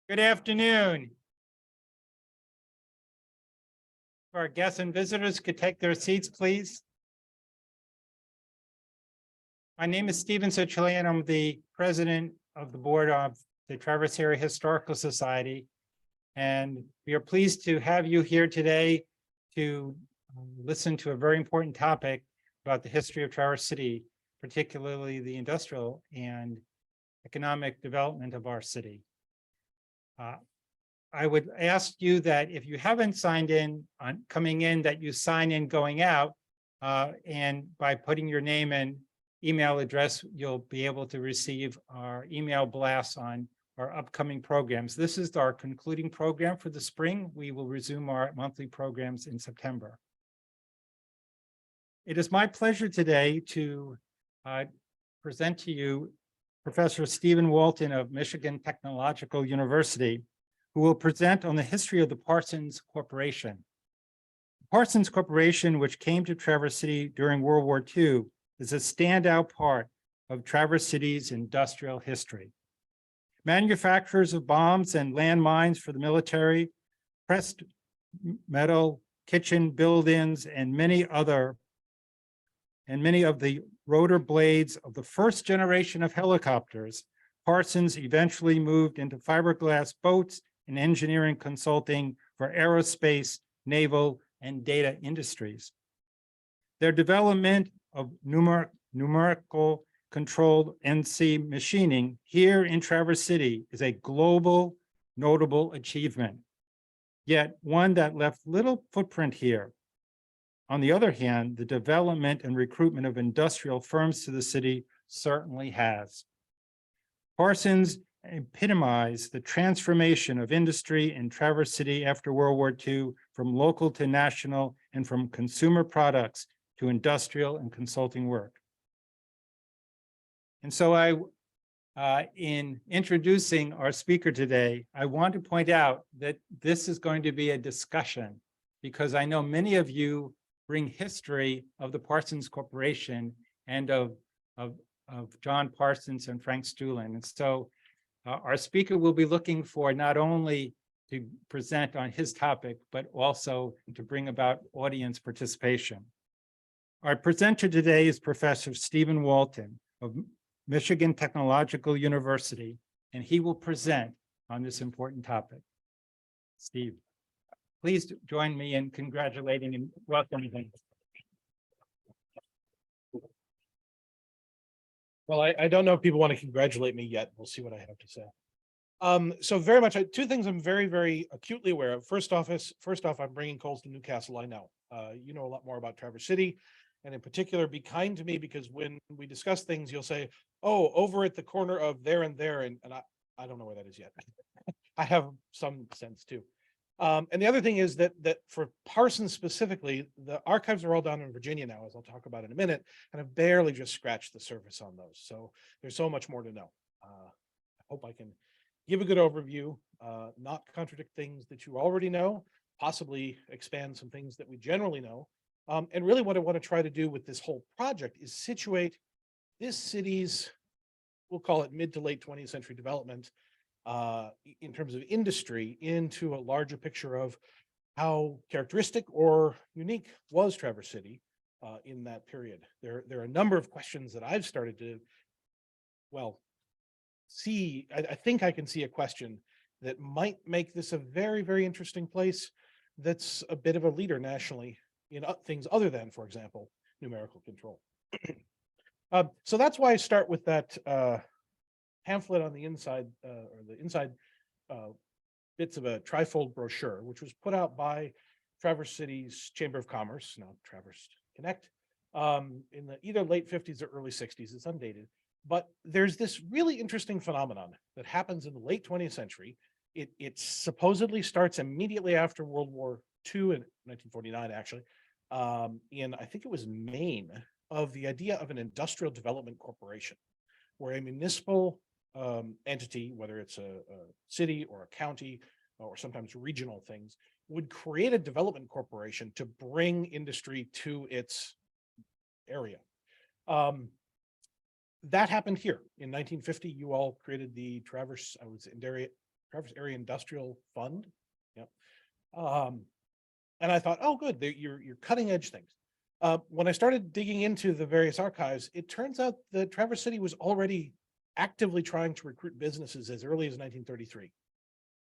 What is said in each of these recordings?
Good afternoon. If our guests and visitors could take their seats, please. My name is Stephen Cichilian. I'm the president of the board of the Traverse Area Historical Society. And we are pleased to have you here today to listen to a very important topic about the history of Traverse City, particularly the industrial and economic development of our city. I would ask you that if you haven't signed in on coming in, that you sign in going out, and by putting your name and email address, you'll be able to receive our email blasts on our upcoming programs. This is our concluding program for the spring. We will resume our monthly programs in September. It is my pleasure today to present to you Professor Stephen Walton of Michigan Technological University, who will present on the history of the Parsons Corporation. The Parsons Corporation, which came to Traverse City during World War II, is a standout part of Traverse City's industrial history. Manufacturers of bombs and landmines for the military, pressed metal, kitchen build-ins, and many of the rotor blades of the first generation of helicopters, Parsons eventually moved into fiberglass boats and engineering consulting for aerospace, naval, and data industries. Their development of numerical controlled NC machining here in Traverse City is a global notable achievement, yet one that left little footprint here. On the other hand, the development and recruitment of industrial firms to the city certainly has. Parsons epitomized the transformation of industry in Traverse City after World War II from local to national and from consumer products to industrial and consulting work. And so in introducing our speaker today, I want to point out that this is going to be a discussion because I know many of you bring history of the Parsons Corporation and of John Parsons and Frank Stulin. And so our speaker will be looking for not only to present on his topic, but also to bring about audience participation. Our presenter today is Professor Stephen Walton of Michigan Technological University, and he will present on this important topic. Steve, please join me in congratulating and welcoming him. Well, I don't know if people want to congratulate me yet. We'll see what I have to say. So very much, two things I'm very, very acutely aware of. First off, I'm bringing coals to Newcastle. I know you know a lot more about Traverse City, and in particular, be kind to me because when we discuss things, you'll say, "Oh, over at the corner of there and there," and I don't know where that is yet. I have some sense too. And the other thing is that for Parsons specifically, the archives are all down in Virginia now, as I'll talk about in a minute, and I've barely just scratched the surface on those. So there's so much more to know. I hope I can give a good overview, not contradict things that you already know, possibly expand some things that we generally know. And really what I want to try to do with this whole project is situate this city's, we'll call it mid to late 20th century development, in terms of industry into a larger picture of how characteristic or unique was Traverse City in that period. There are a number of questions that I've started to, well, see. I think I can see a question that might make this a very, very interesting place that's a bit of a leader nationally in things other than, for example, numerical control. So that's why I start with that pamphlet on the inside, or the inside bits of a trifold brochure, which was put out by Traverse City's Chamber of Commerce, now Traverse Connect, in the either late 50s or early 60s. It's undated. But there's this really interesting phenomenon that happens in the late 20th century. It supposedly starts immediately after World War II in 1949, actually, in, I think it was Maine, of the idea of an industrial development corporation, where a municipal entity, whether it's a city or a county or sometimes regional things, would create a development corporation to bring industry to its area. That happened here in 1950. You all created the Traverse, I was in Traverse Area Industrial Fund. Yep. And I thought, oh, good, you're cutting edge things. When I started digging into the various archives, it turns out that Traverse City was already actively trying to recruit businesses as early as 1933.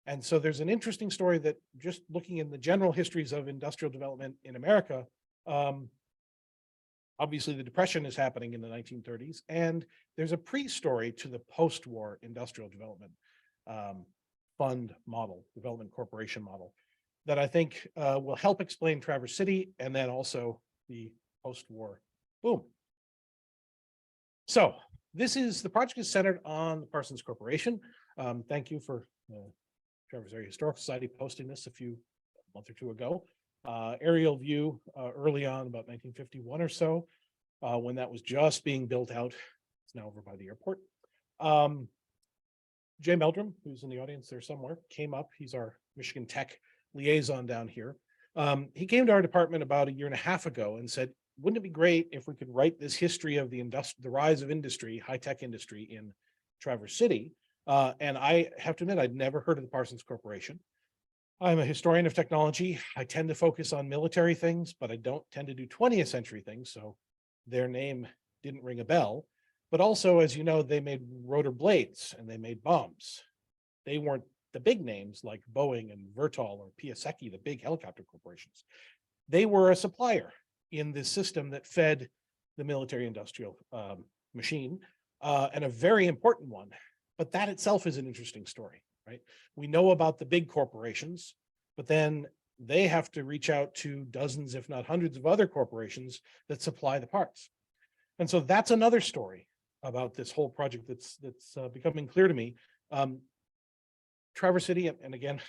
And so there's an interesting story that just looking in the general histories of industrial development in America, obviously the Depression is happening in the 1930s, and there's a pre-story to the post-war industrial development fund model, development corporation model, that I think will help explain Traverse City and then also the post-war boom. So the project is centered on the Parsons Corporation. Thank you for Traverse Area Historical Society posting this a month or two ago. Aerial view early on, about 1951 or so, when that was just being built out. It's now over by the airport. Jay Meldrum, who's in the audience there somewhere, came up. He's our Michigan Tech liaison down here. He came to our department about a year and a half ago and said, wouldn't it be great if we could write this history of the rise of industry, high-tech industry in Traverse City? And I have to admit, I'd never heard of the Parsons Corporation. I'm a historian of technology. I tend to focus on military things, but I don't tend to do 20th century things. So their name didn't ring a bell. But also, as you know, they made rotor blades and they made bombs. They weren't the big names like Boeing and Vertol or Piasecki, the big helicopter corporations. They were a supplier in this system that fed the military industrial machine, and a very important one. But that itself is an interesting story, right? We know about the big corporations, but then they have to reach out to dozens, if not hundreds of other corporations that supply the parts. And so that's another story about this whole project that's becoming clear to me. Traverse City, and again,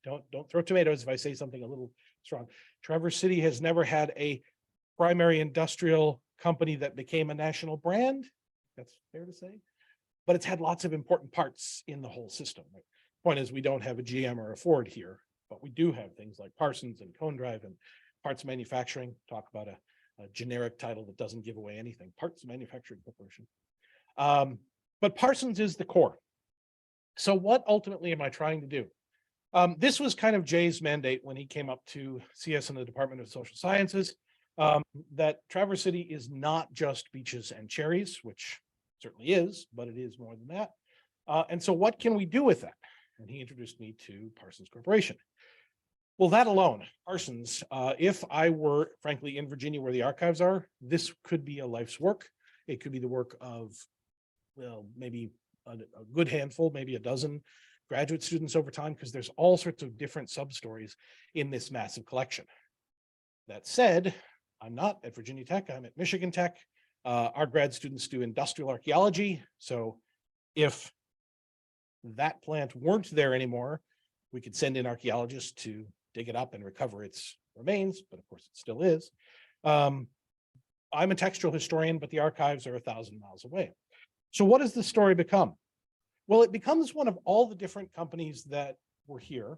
don't throw tomatoes if I say something a little strong. Traverse City has never had a primary industrial company that became a national brand. That's fair to say, but it's had lots of important parts in the whole system. Right? Point is, we don't have a GM or a Ford here, but we do have things like Parsons and Cone Drive and parts manufacturing. Talk about a generic title that doesn't give away anything. Parts Manufacturing Corporation. But Parsons is the core. So what ultimately am I trying to do? This was kind of Jay's mandate when he came up to see us in the Department of Social Sciences, that Traverse City is not just beaches and cherries, which certainly is, but it is more than that. And so what can we do with that? And he introduced me to Parsons Corporation. Well, that alone, Parsons, if I were frankly in Virginia where the archives are, this could be a life's work. It could be the work of, well, maybe a good handful, maybe a dozen graduate students over time, because there's all sorts of different sub-stories in this massive collection. That said, I'm not at Virginia Tech, I'm at Michigan Tech. Our grad students do industrial archaeology. So if that plant weren't there anymore, we could send in archaeologists to dig it up and recover its remains, but of course it still is. I'm a textual historian, but the archives are 1,000 miles away. So what does the story become? Well, it becomes one of all the different companies that were here.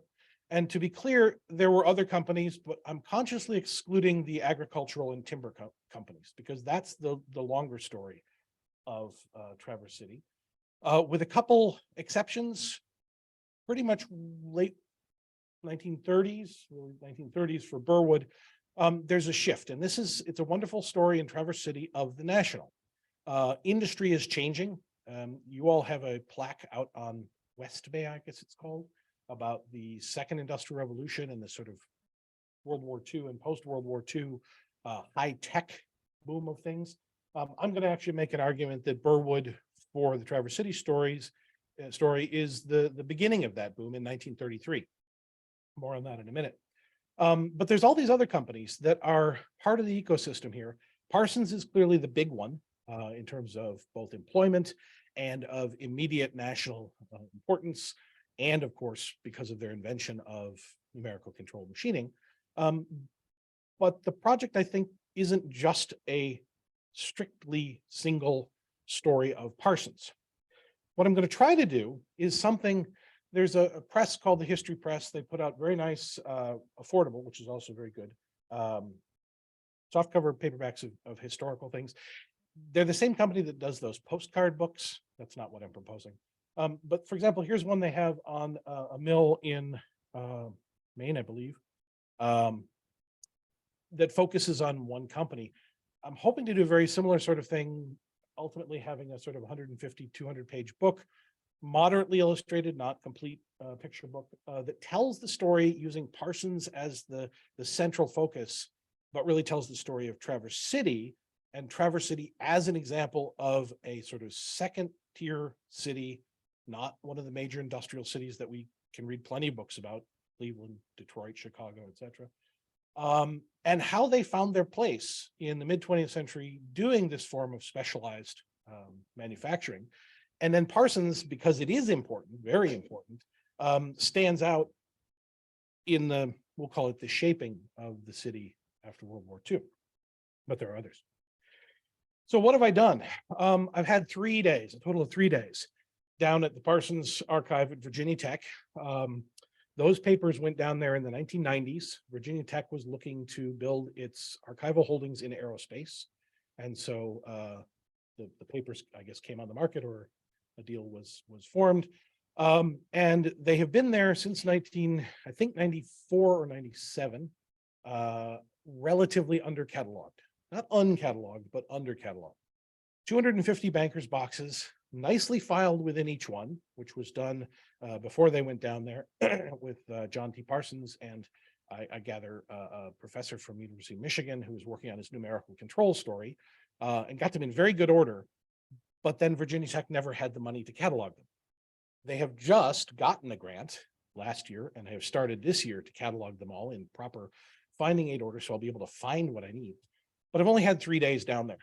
And to be clear, there were other companies, but I'm consciously excluding the agricultural and timber companies, because that's the longer story of Traverse City. With a couple exceptions, pretty much late 1930s, really 1930s for Burwood, there's a shift. And it's a wonderful story in Traverse City of the national. Industry is changing. You all have a plaque out on West Bay, I guess it's called, about the second industrial revolution and the sort of World War II and post-World War II high-tech boom of things. I'm going to actually make an argument that Burwood, for the Traverse City story, is the beginning of that boom in 1933. More on that in a minute. But there's all these other companies that are part of the ecosystem here. Parsons is clearly the big one in terms of both employment and of immediate national importance, and of course, because of their invention of numerical controlled machining. But the project, I think, isn't just a strictly single story of Parsons. What I'm going to try to do is something, there's a press called the History Press. They put out very nice, affordable, which is also very good, softcover paperbacks of historical things. They're the same company that does those postcard books. That's not what I'm proposing. But for example, here's one they have on a mill in Maine, I believe, that focuses on one company. I'm hoping to do a very similar sort of thing, ultimately having a sort of 150, 200 page book, moderately illustrated, not complete picture book, that tells the story using Parsons as the central focus, but really tells the story of Traverse City, and Traverse City as an example of a sort of second tier city, not one of the major industrial cities that we can read plenty of books about, Cleveland, Detroit, Chicago, etc. And how they found their place in the mid 20th century doing this form of specialized manufacturing. And then Parsons, because it is important, very important, stands out in the, we'll call it the shaping of the city after World War II, but there are others. So what have I done? I've had 3 days, a total of 3 days, down at the Parsons Archive at Virginia Tech. Those papers went down there in the 1990s. Virginia Tech was looking to build its archival holdings in aerospace. And so the papers, I guess, came on the market, or a deal was formed. And they have been there since I think 94 or 97, relatively under cataloged. Not uncatalogued, but under cataloged. 250 bankers boxes, nicely filed within each one, which was done before they went down there with John T. Parsons and I gather a professor from University of Michigan who was working on his numerical control story, and got them in very good order. But then Virginia Tech never had the money to catalog them. They have just gotten a grant last year and have started this year to catalog them all in proper finding aid order, so I'll be able to find what I need. But I've only had 3 days down there.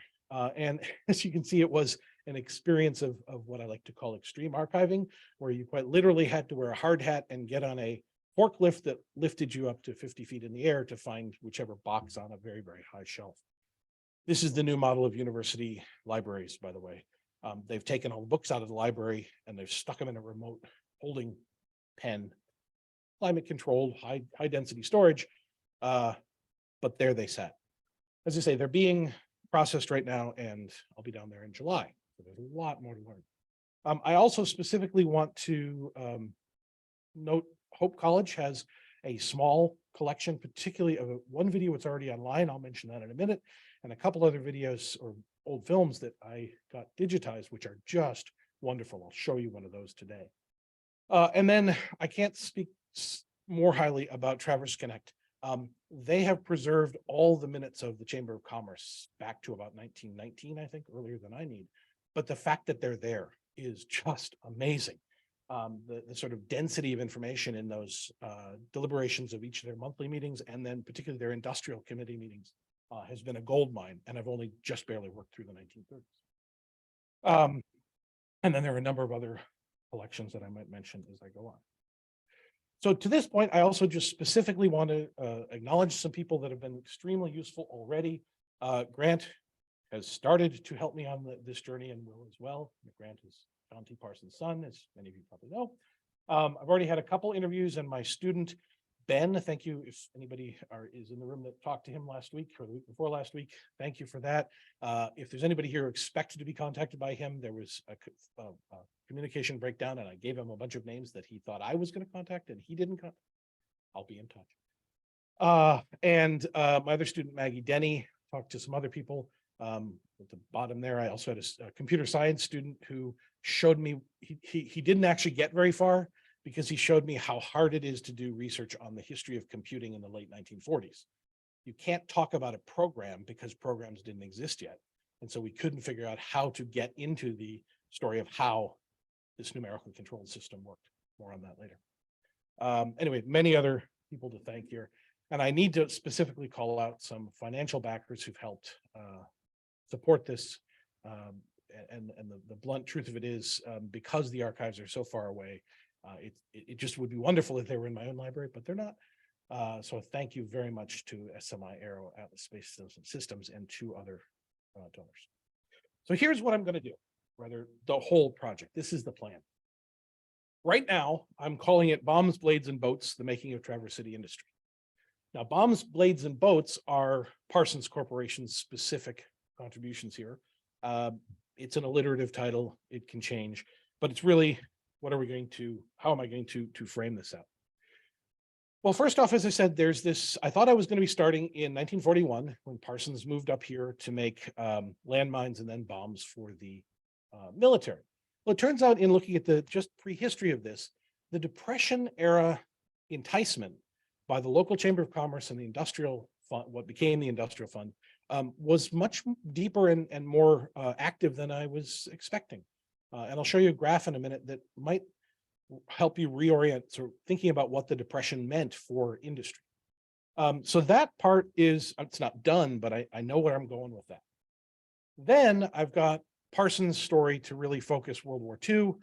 And as you can see, it was an experience of what I like to call extreme archiving, where you quite literally had to wear a hard hat and get on a forklift that lifted you up to 50 feet in the air to find whichever box on a very, very high shelf. This is the new model of university libraries, by the way. They've taken all the books out of the library and they've stuck them in a remote holding pen, climate controlled, high density storage. But there they sat. As I say, they're being processed right now, and I'll be down there in July. So there's a lot more to learn. I also specifically want to note Hope College has a small collection, particularly of one video that's already online. I'll mention that in a minute, and a couple other videos or old films that I got digitized, which are just wonderful. I'll show you one of those today. And then I can't speak more highly about Traverse Connect. They have preserved all the minutes of the Chamber of Commerce back to about 1919, I think, earlier than I need. But the fact that they're there is just amazing. The sort of density of information in those deliberations of each of their monthly meetings, and then particularly their industrial committee meetings, has been a gold mine. And I've only just barely worked through the 1930s. And then there are a number of other collections that I might mention as I go on. So to this point, I also just specifically want to acknowledge some people that have been extremely useful already. Grant has started to help me on this journey and will as well. Grant is John T. Parsons' son, as many of you probably know. I've already had a couple interviews, and my student, Ben, thank you. If anybody is in the room that talked to him last week or the week before last week, thank you for that. If there's anybody here who expected to be contacted by him, there was a communication breakdown, and I gave him a bunch of names that he thought I was going to contact, and he didn't contact. I'll be in touch. And my other student, Maggie Denny, talked to some other people. At the bottom there, I also had a computer science student who showed me, he didn't actually get very far, because he showed me how hard it is to do research on the history of computing in the late 1940s. You can't talk about a program because programs didn't exist yet. And so we couldn't figure out how to get into the story of how this numerically controlled system worked. More on that later. Anyway, many other people to thank here. And I need to specifically call out some financial backers who've helped support this. And the blunt truth of it is, because the archives are so far away, it just would be wonderful if they were in my own library, but they're not. So thank you very much to SMI Aero, Atlas Space Systems, and 2 other donors. So here's what I'm going to do, rather the whole project. This is the plan. Right now, I'm calling it Bombs, Blades, and Boats, the Making of Traverse City Industry. Now, Bombs, Blades, and Boats are Parsons Corporation's specific contributions here. It's an alliterative title. It can change, but it's really what are we going to, how am I going to frame this out? Well, first off, as I said, there's this, I thought I was going to be starting in 1941 when Parsons moved up here to make landmines and then bombs for the military. Well, it turns out in looking at the just prehistory of this, the Depression era enticement by the local Chamber of Commerce and the industrial fund, what became the industrial fund, was much deeper and more active than I was expecting. And I'll show you a graph in a minute that might help you reorient, sort of thinking about what the Depression meant for industry. So that part is, it's not done, but I know where I'm going with that. Then I've got Parsons' story to really focus World War II,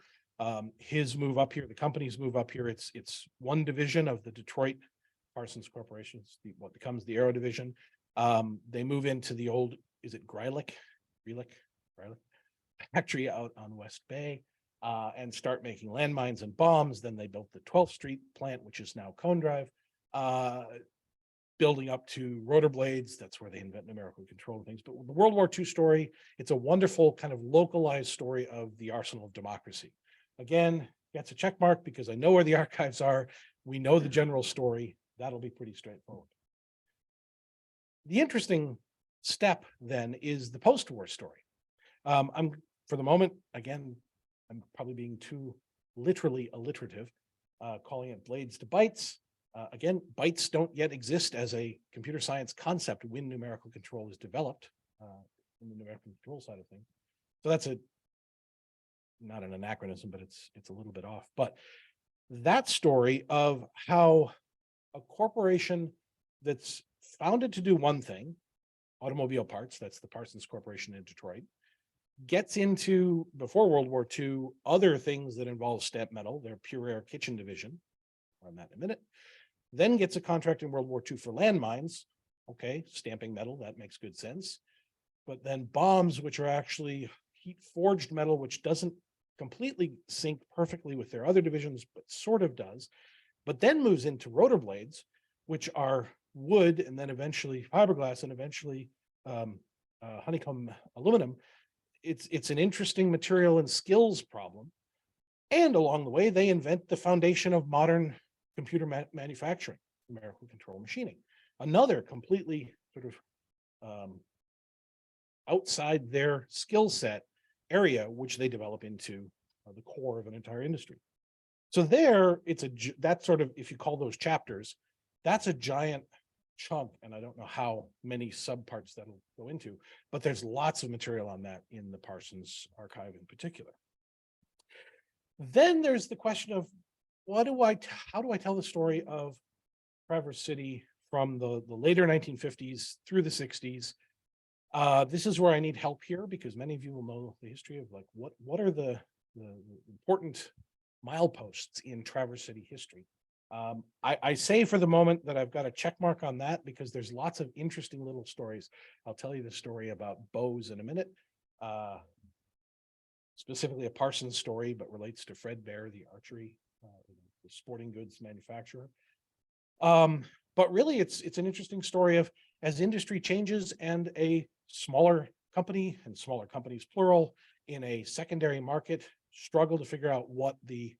his move up here, the company's move up here. It's one division of the Detroit Parsons Corporation, what becomes the Aero division. They move into the old, is it Greilick factory out on West Bay, and start making landmines and bombs. Then they built the 12th Street plant, which is now Cone Drive, building up to rotor blades. That's where they invent numerically controlled things. But the World War II story, it's a wonderful kind of localized story of the arsenal of democracy. Again, gets a check mark because I know where the archives are. We know the general story. That'll be pretty straightforward. The interesting step then is the post-war story. I'm, for the moment, again, I'm probably being too literally alliterative, calling it blades to bytes. Again, bytes don't yet exist as a computer science concept when numerical control is developed in the numerical control side of things. So that's not an anachronism, but it's a little bit off. But that story of how a corporation that's founded to do one thing, automobile parts, that's the Parsons Corporation in Detroit, gets into, before World War II, other things that involve stamp metal, their Pure Air kitchen division, on that in a minute, then gets a contract in World War II for landmines. Okay, stamping metal, that makes good sense. But then bombs, which are actually heat forged metal, which doesn't completely sync perfectly with their other divisions, but sort of does, but then moves into rotor blades, which are wood and then eventually fiberglass and eventually honeycomb aluminum. It's an interesting material and skills problem. And along the way, they invent the foundation of modern computer manufacturing, numerical control machining, another completely sort of outside their skill set area, which they develop into the core of an entire industry. So there, that's sort of, if you call those chapters, that's a giant chunk, and I don't know how many subparts that'll go into, but there's lots of material on that in the Parsons archive in particular. Then there's the question of how do I tell the story of Traverse City from the later 1950s through the 60s? This is where I need help here, because many of you will know the history of like what are the important mileposts in Traverse City history. I say for the moment that I've got a check mark on that because there's lots of interesting little stories. I'll tell you the story about bows in a minute, specifically a Parsons story, but relates to Fred Bear, the archery, the sporting goods manufacturer. But really, it's an interesting story of as industry changes and a smaller company, and smaller companies plural, in a secondary market struggle to figure out what the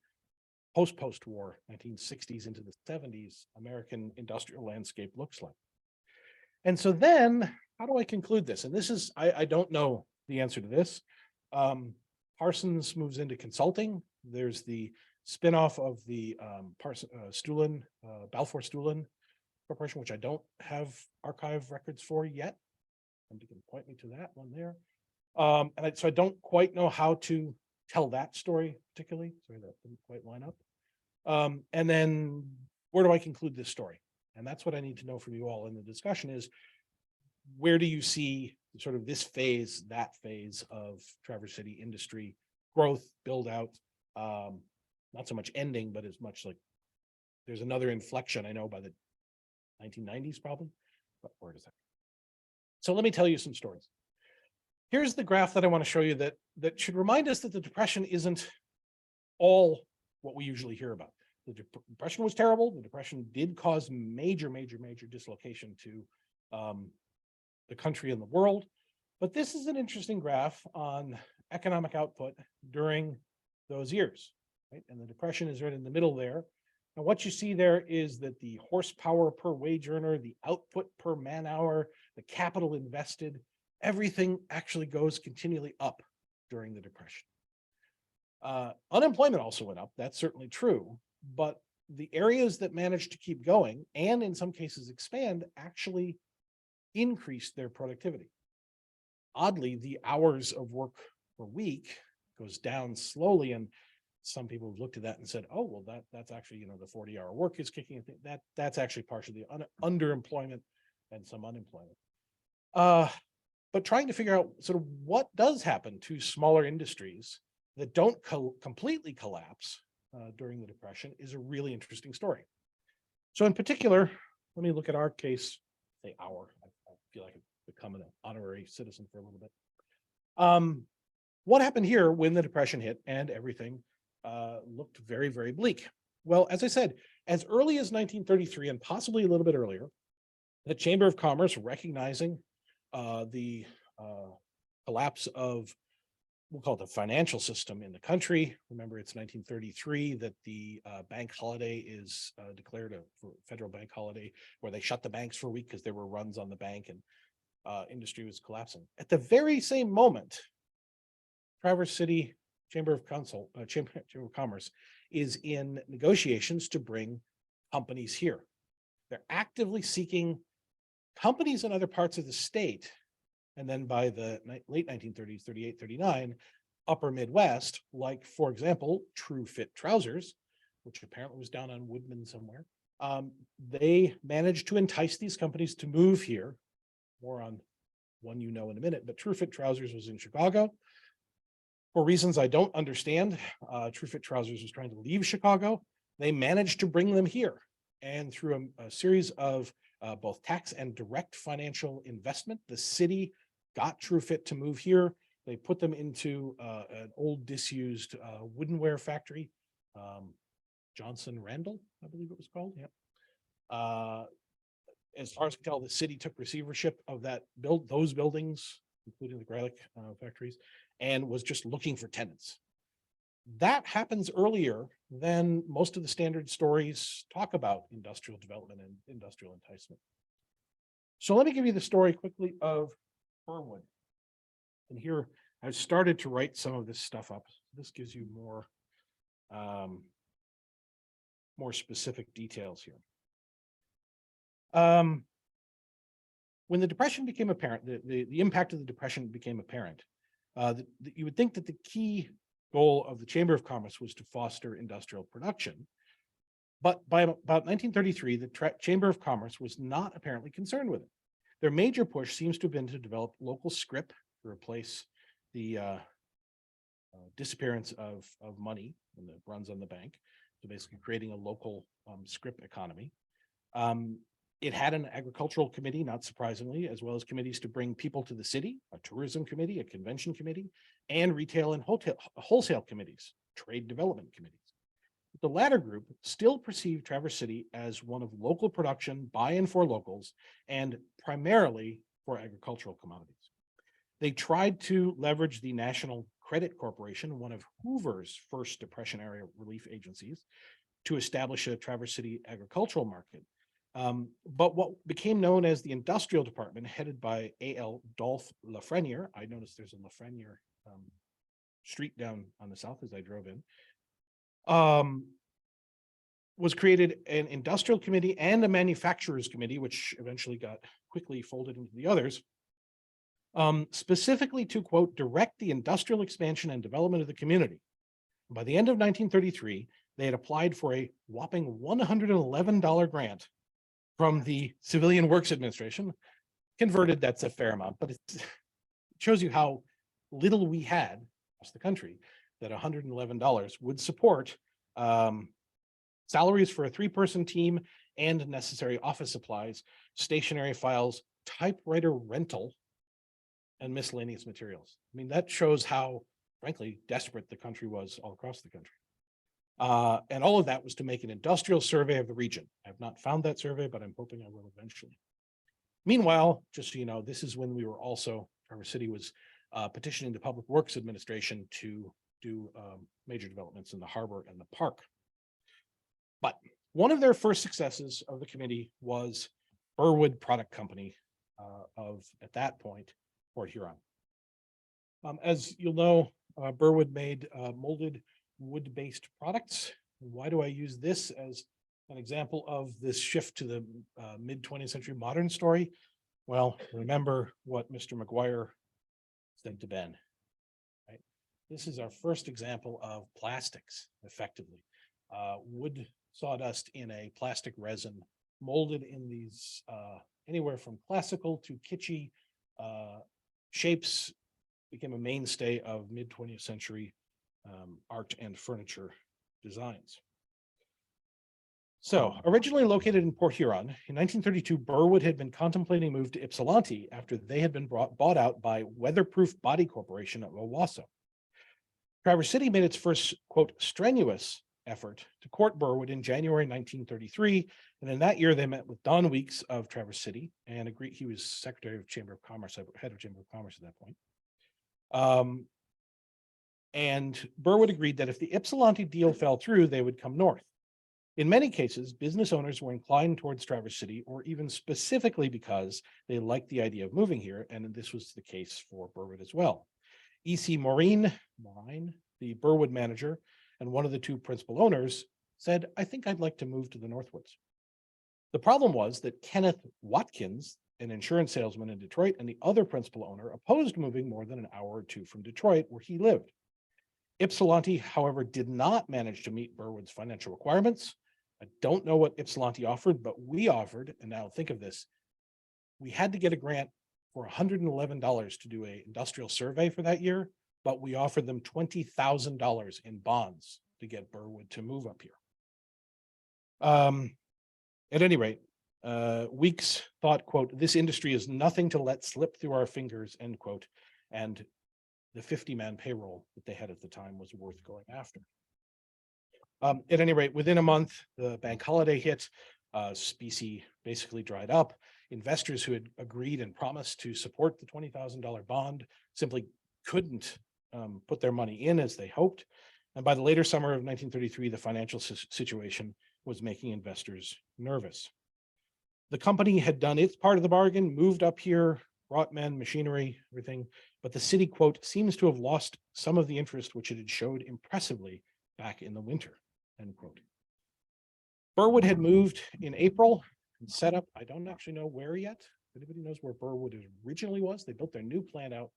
post-war 1960s into the 70s American industrial landscape looks like. And so then how do I conclude this? And this is, I don't know the answer to this. Parsons moves into consulting. There's the spinoff of the Balfour Stulin Corporation, which I don't have archive records for yet. And you can point me to that one there. So I don't quite know how to tell that story particularly. Sorry, that didn't quite line up. And then where do I conclude this story? And that's what I need to know from you all in the discussion is, where do you see sort of this phase, that phase of Traverse City industry growth, build out, not so much ending, but as much like there's another inflection, I know by the 1990s probably, but where does that? So let me tell you some stories. Here's the graph that I want to show you that should remind us that the Depression isn't all what we usually hear about. The Depression was terrible. The Depression did cause major dislocation to the country and the world. But this is an interesting graph on economic output during those years. right? And the Depression is right in the middle there. And what you see there is that the horsepower per wage earner, the output per man hour, the capital invested, everything actually goes continually up during the Depression. Unemployment also went up. That's certainly true. But the areas that managed to keep going and in some cases expand actually increased their productivity. Oddly, the hours of work per week goes down slowly, and some people have looked at that and said, oh, well, that's actually, you know, the 40-hour work is kicking in. That's actually partially underemployment and some unemployment. But trying to figure out sort of what does happen to smaller industries that don't completely collapse during the Depression is a really interesting story. So in particular, let me look at our case, say our, I feel like I've become an honorary citizen for a little bit. What happened here when the Depression hit and everything looked very, very bleak? Well, as I said, as early as 1933 and possibly a little bit earlier, the Chamber of Commerce, recognizing the collapse of, we'll call it the financial system in the country. Remember, it's 1933 that the bank holiday is declared a federal bank holiday, where they shut the banks for a week because there were runs on the bank and industry was collapsing. At the very same moment, Traverse City Chamber of Commerce is in negotiations to bring companies here. They're actively seeking companies in other parts of the state. And then by the late 1930s, 38, 39, upper Midwest, like, for example, True Fit Trousers, which apparently was down on Woodman somewhere, they managed to entice these companies to move here. More on one you know in a minute, but True Fit Trousers was in Chicago. For reasons I don't understand, True Fit Trousers was trying to leave Chicago. They managed to bring them here. And through a series of both tax and direct financial investment, the city got True Fit to move here. They put them into an old disused woodenware factory, Johnson Randall, I believe it was called. Yeah. As far as I can tell, the city took receivership of those buildings, including the Gralic factories, and was just looking for tenants. That happens earlier than most of the standard stories talk about industrial development and industrial enticement. So let me give you the story quickly of Fernwood. And here I've started to write some of this stuff up. This gives you more specific details here. When the Depression became apparent, the impact of the Depression became apparent, you would think that the key goal of the Chamber of Commerce was to foster industrial production. But by about 1933, the Chamber of Commerce was not apparently concerned with it. Their major push seems to have been to develop local scrip to replace the disappearance of money and the runs on the bank. So basically creating a local scrip economy. It had an agricultural committee, not surprisingly, as well as committees to bring people to the city, a tourism committee, a convention committee, and retail and wholesale committees, trade development committees. The latter group still perceived Traverse City as one of local production by and for locals, and primarily for agricultural commodities. They tried to leverage the National Credit Corporation, one of Hoover's first Depression era relief agencies, to establish a Traverse City agricultural market. But what became known as the Industrial Department, headed by A.L. Dolph Lafreniere, I noticed there's a Lafreniere street down on the south as I drove in, was created an industrial committee and a manufacturers committee, which eventually got quickly folded into the others, specifically to, quote, direct the industrial expansion and development of the community. By the end of 1933, they had applied for a whopping $111 grant from the Civilian Works Administration. Converted, that's a fair amount, but it shows you how little we had across the country, that $111 would support salaries for a 3-person team and necessary office supplies, stationery files, typewriter rental, and miscellaneous materials. I mean, that shows how, frankly, desperate the country was all across the country. And all of that was to make an industrial survey of the region. I have not found that survey, but I'm hoping I will eventually. Meanwhile, just so you know, this is when we were also, Traverse City was petitioning the Public Works Administration to do major developments in the harbor and the park. But one of their first successes of the committee was Burwood Product Company of, at that point, Port Huron. As you'll know, Burwood made molded wood-based products. Why do I use this as an example of this shift to the mid-20th century modern story? Well, remember what Mr. McGuire said to Ben, right? This is our first example of plastics, effectively. Wood sawdust in a plastic resin, molded in these anywhere from classical to kitschy shapes, became a mainstay of mid-20th century art and furniture designs. So, originally located in Port Huron, in 1932, Burwood had been contemplating a move to Ypsilanti after they had been bought out by Weatherproof Body Corporation of Owasso. Traverse City made its first, quote, strenuous effort to court Burwood in January 1933, and in that year they met with Don Weeks of Traverse City and agreed. He was Secretary of Chamber of Commerce, head of Chamber of Commerce at that point. And Burwood agreed that if the Ypsilanti deal fell through, they would come north. In many cases, business owners were inclined towards Traverse City, or even specifically because they liked the idea of moving here, and this was the case for Burwood as well. E.C. Maureen, the Burwood manager, and one of the two principal owners said, "I think I'd like to move to the Northwoods." The problem was that Kenneth Watkins, an insurance salesman in Detroit, and the other principal owner opposed moving more than an hour or two from Detroit, where he lived. Ypsilanti, however, did not manage to meet Burwood's financial requirements. I don't know what Ypsilanti offered, but we offered, and now think of this, we had to get a grant for $111 to do an industrial survey for that year, but we offered them $20,000 in bonds to get Burwood to move up here. At any rate, Weeks thought, quote, "This industry is nothing to let slip through our fingers," end quote, and the 50-man payroll that they had at the time was worth going after. At any rate, within a month, the bank holiday hit, specie basically dried up. Investors who had agreed and promised to support the $20,000 bond simply couldn't put their money in as they hoped. And by the later summer of 1933, the financial situation was making investors nervous. The company had done its part of the bargain, moved up here, brought men, machinery, everything, but the city, quote, "seems to have lost some of the interest which it had showed impressively back in the winter," end quote. Burwood had moved in April and set up, I don't actually know where yet. If anybody knows where Burwood originally was? They built their new plant out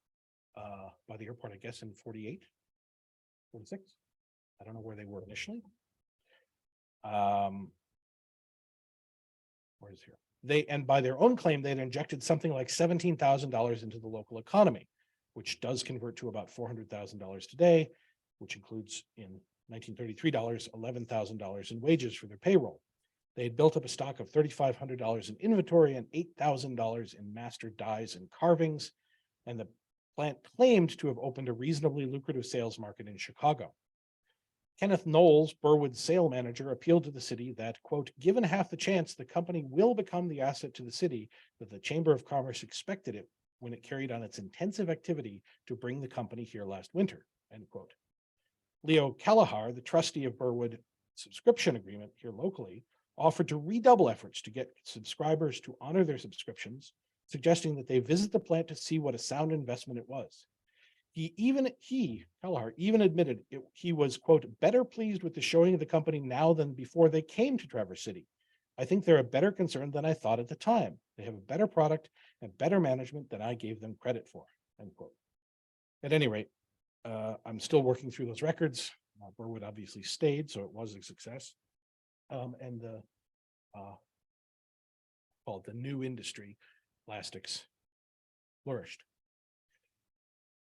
by the airport, I guess, in 48, 46. I don't know where they were initially. Where is here? And by their own claim, they had injected something like $17,000 into the local economy, which does convert to about $400,000 today, which includes in 1933 $11,000 in wages for their payroll. They had built up a stock of $3,500 in inventory and $8,000 in master dies and carvings, and the plant claimed to have opened a reasonably lucrative sales market in Chicago. Kenneth Knowles, Burwood's sale manager, appealed to the city that, quote, "given half the chance, the company will become the asset to the city that the Chamber of Commerce expected it when it carried on its intensive activity to bring the company here last winter," end quote. Leo Callahar, the trustee of Burwood subscription agreement here locally, offered to redouble efforts to get subscribers to honor their subscriptions, suggesting that they visit the plant to see what a sound investment it was. Callahar even admitted he was, quote, "better pleased with the showing of the company now than before they came to Traverse City. I think they're a better concern than I thought at the time. They have a better product and better management than I gave them credit for," end quote. At any rate, I'm still working through those records. Burwood obviously stayed, so it was a success. And the called the new industry, plastics, flourished.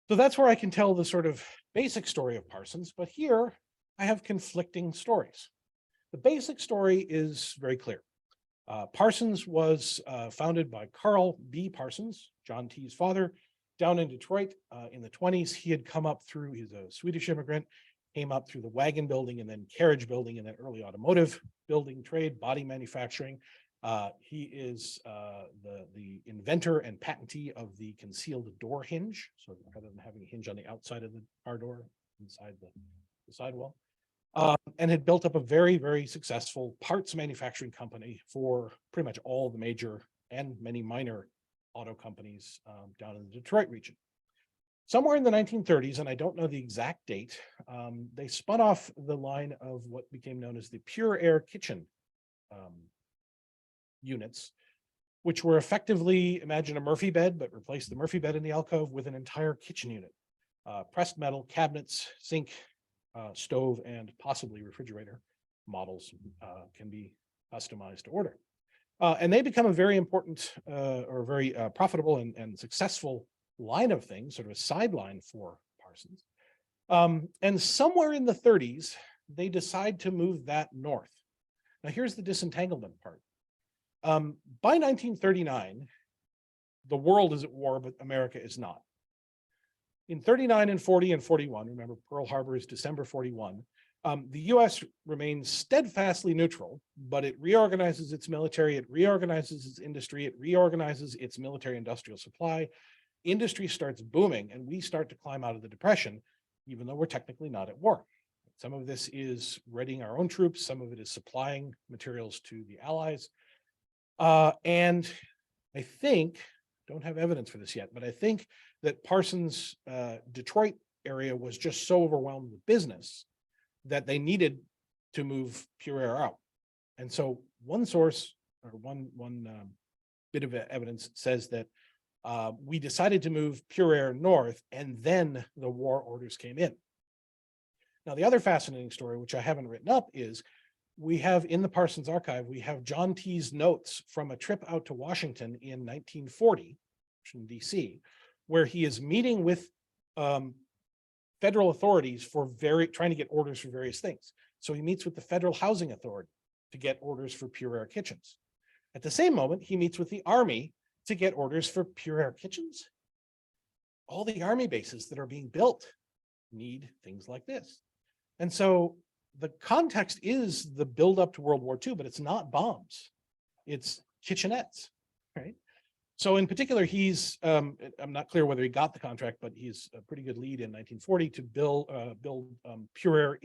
So that's where I can tell the sort of basic story of Parsons, but here I have conflicting stories. The basic story is very clear. Parsons was founded by Carl B. Parsons, John T.'s father, down in Detroit in the 20s. He had come up through, he's a Swedish immigrant, came up through the wagon building and then carriage building and then early automotive building trade, body manufacturing. He is the inventor and patentee of the concealed door hinge. So rather than having a hinge on the outside of the car door, inside the sidewall, and had built up a very, very successful parts manufacturing company for pretty much all the major and many minor auto companies down in the Detroit region. Somewhere in the 1930s, and I don't know the exact date, they spun off the line of what became known as the pure air kitchen units, which were effectively, imagine a Murphy bed, but replace the Murphy bed in the alcove with an entire kitchen unit. Pressed metal cabinets, sink, stove, and possibly refrigerator models can be customized to order. And they become a very important or very profitable and successful line of things, sort of a sideline for Parsons. And somewhere in the 30s, they decide to move that north. Now, here's the disentanglement part. By 1939, the world is at war, but America is not. In 39 and 40 and 41, remember Pearl Harbor is December 41, the US remains steadfastly neutral, but it reorganizes its military, it reorganizes its industry, it reorganizes its military industrial supply. Industry starts booming and we start to climb out of the Depression, even though we're technically not at war. Some of this is readying our own troops, some of it is supplying materials to the Allies. And I think, don't have evidence for this yet, but I think that Parsons' Detroit area was just so overwhelmed with business that they needed to move pure air out. And so one source or one bit of evidence says that we decided to move pure air north and then the war orders came in. Now, the other fascinating story, which I haven't written up, is we have in the Parsons archive, we have John T.'s notes from a trip out to Washington in 1940, Washington, D.C., where he is meeting with federal authorities for trying to get orders for various things. So he meets with the Federal Housing Authority to get orders for pure air kitchens. At the same moment, he meets with the Army to get orders for pure air kitchens. All the Army bases that are being built need things like this. And so the context is the buildup to World War II, but it's not bombs. It's kitchenettes, right? So in particular, he's, I'm not clear whether he got the contract, but he's a pretty good lead in 1940 to build pure air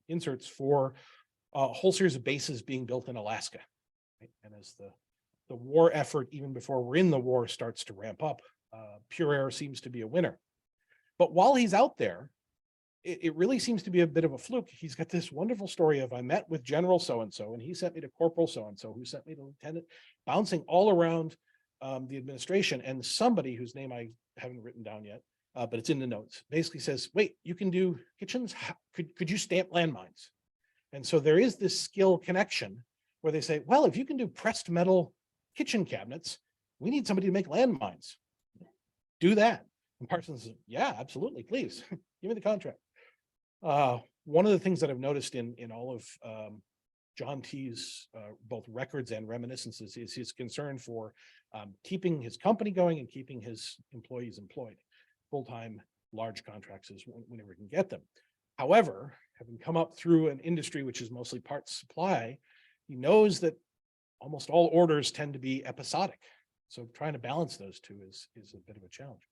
inserts for a whole series of bases being built in Alaska. Right? And as the war effort, even before we're in the war, starts to ramp up, pure air seems to be a winner. But while he's out there, it really seems to be a bit of a fluke. He's got this wonderful story of I met with General so-and-so, and he sent me to Corporal so-and-so, who sent me to Lieutenant, bouncing all around the administration. And somebody whose name I haven't written down yet, but it's in the notes, basically says, wait, you can do kitchens? Could you stamp landmines? And so there is this skill connection where they say, well, if you can do pressed metal kitchen cabinets, we need somebody to make landmines. Do that. And Parsons says, yeah, absolutely, please, give me the contract. One of the things that I've noticed in all of John T.'s both records and reminiscences is his concern for keeping his company going and keeping his employees employed. Full-time, large contracts is whenever he can get them. However, having come up through an industry which is mostly parts supply, he knows that almost all orders tend to be episodic. So trying to balance those two is a bit of a challenge.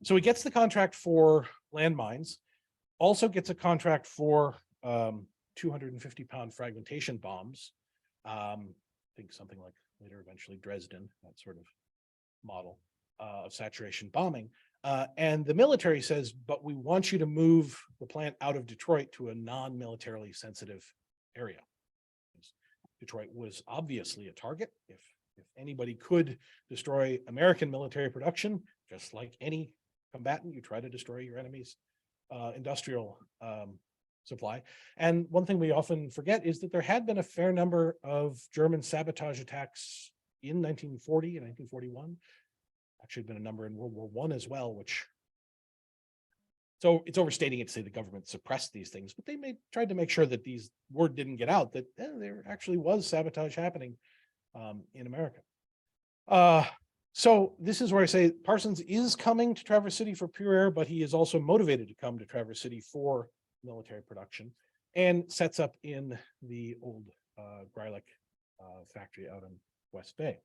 So he gets the contract for landmines, also gets a contract for 250-pound fragmentation bombs. I think something like later eventually Dresden, that sort of model of saturation bombing. And the military says, but we want you to move the plant out of Detroit to a non-militarily sensitive area. Detroit was obviously a target. If anybody could destroy American military production, just like any combatant, you try to destroy your enemy's industrial supply. And one thing we often forget is that there had been a fair number of German sabotage attacks in 1940 and 1941. Actually been a number in World War I as well, which, so it's overstating it to say the government suppressed these things, but they tried to make sure that word didn't get out that there actually was sabotage happening in America. So this is where I say Parsons is coming to Traverse City for pure air, but he is also motivated to come to Traverse City for military production and sets up in the old Greilich factory out in West Bay.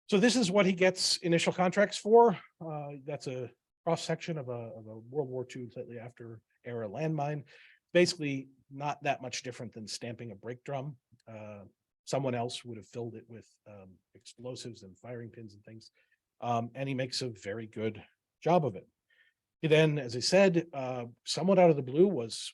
So this is what he gets initial contracts for. That's a cross-section of a World War II, slightly after era landmine. Basically not that much different than stamping a brake drum. Someone else would have filled it with explosives and firing pins and things. And he makes a very good job of it. He then, as I said, somewhat out of the blue was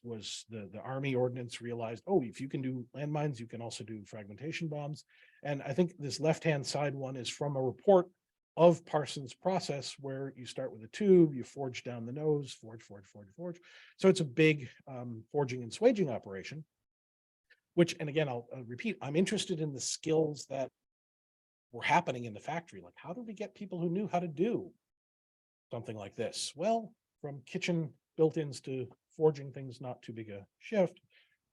the Army ordnance realized, oh, if you can do landmines, you can also do fragmentation bombs. And I think this left-hand side one is from a report of Parsons' process, where you start with a tube, you forge down the nose, forge. So it's a big forging and swaging operation, which, and again, I'll repeat, I'm interested in the skills that were happening in the factory. Like, how did we get people who knew how to do something like this? Well, from kitchen built-ins to forging things, not too big a shift.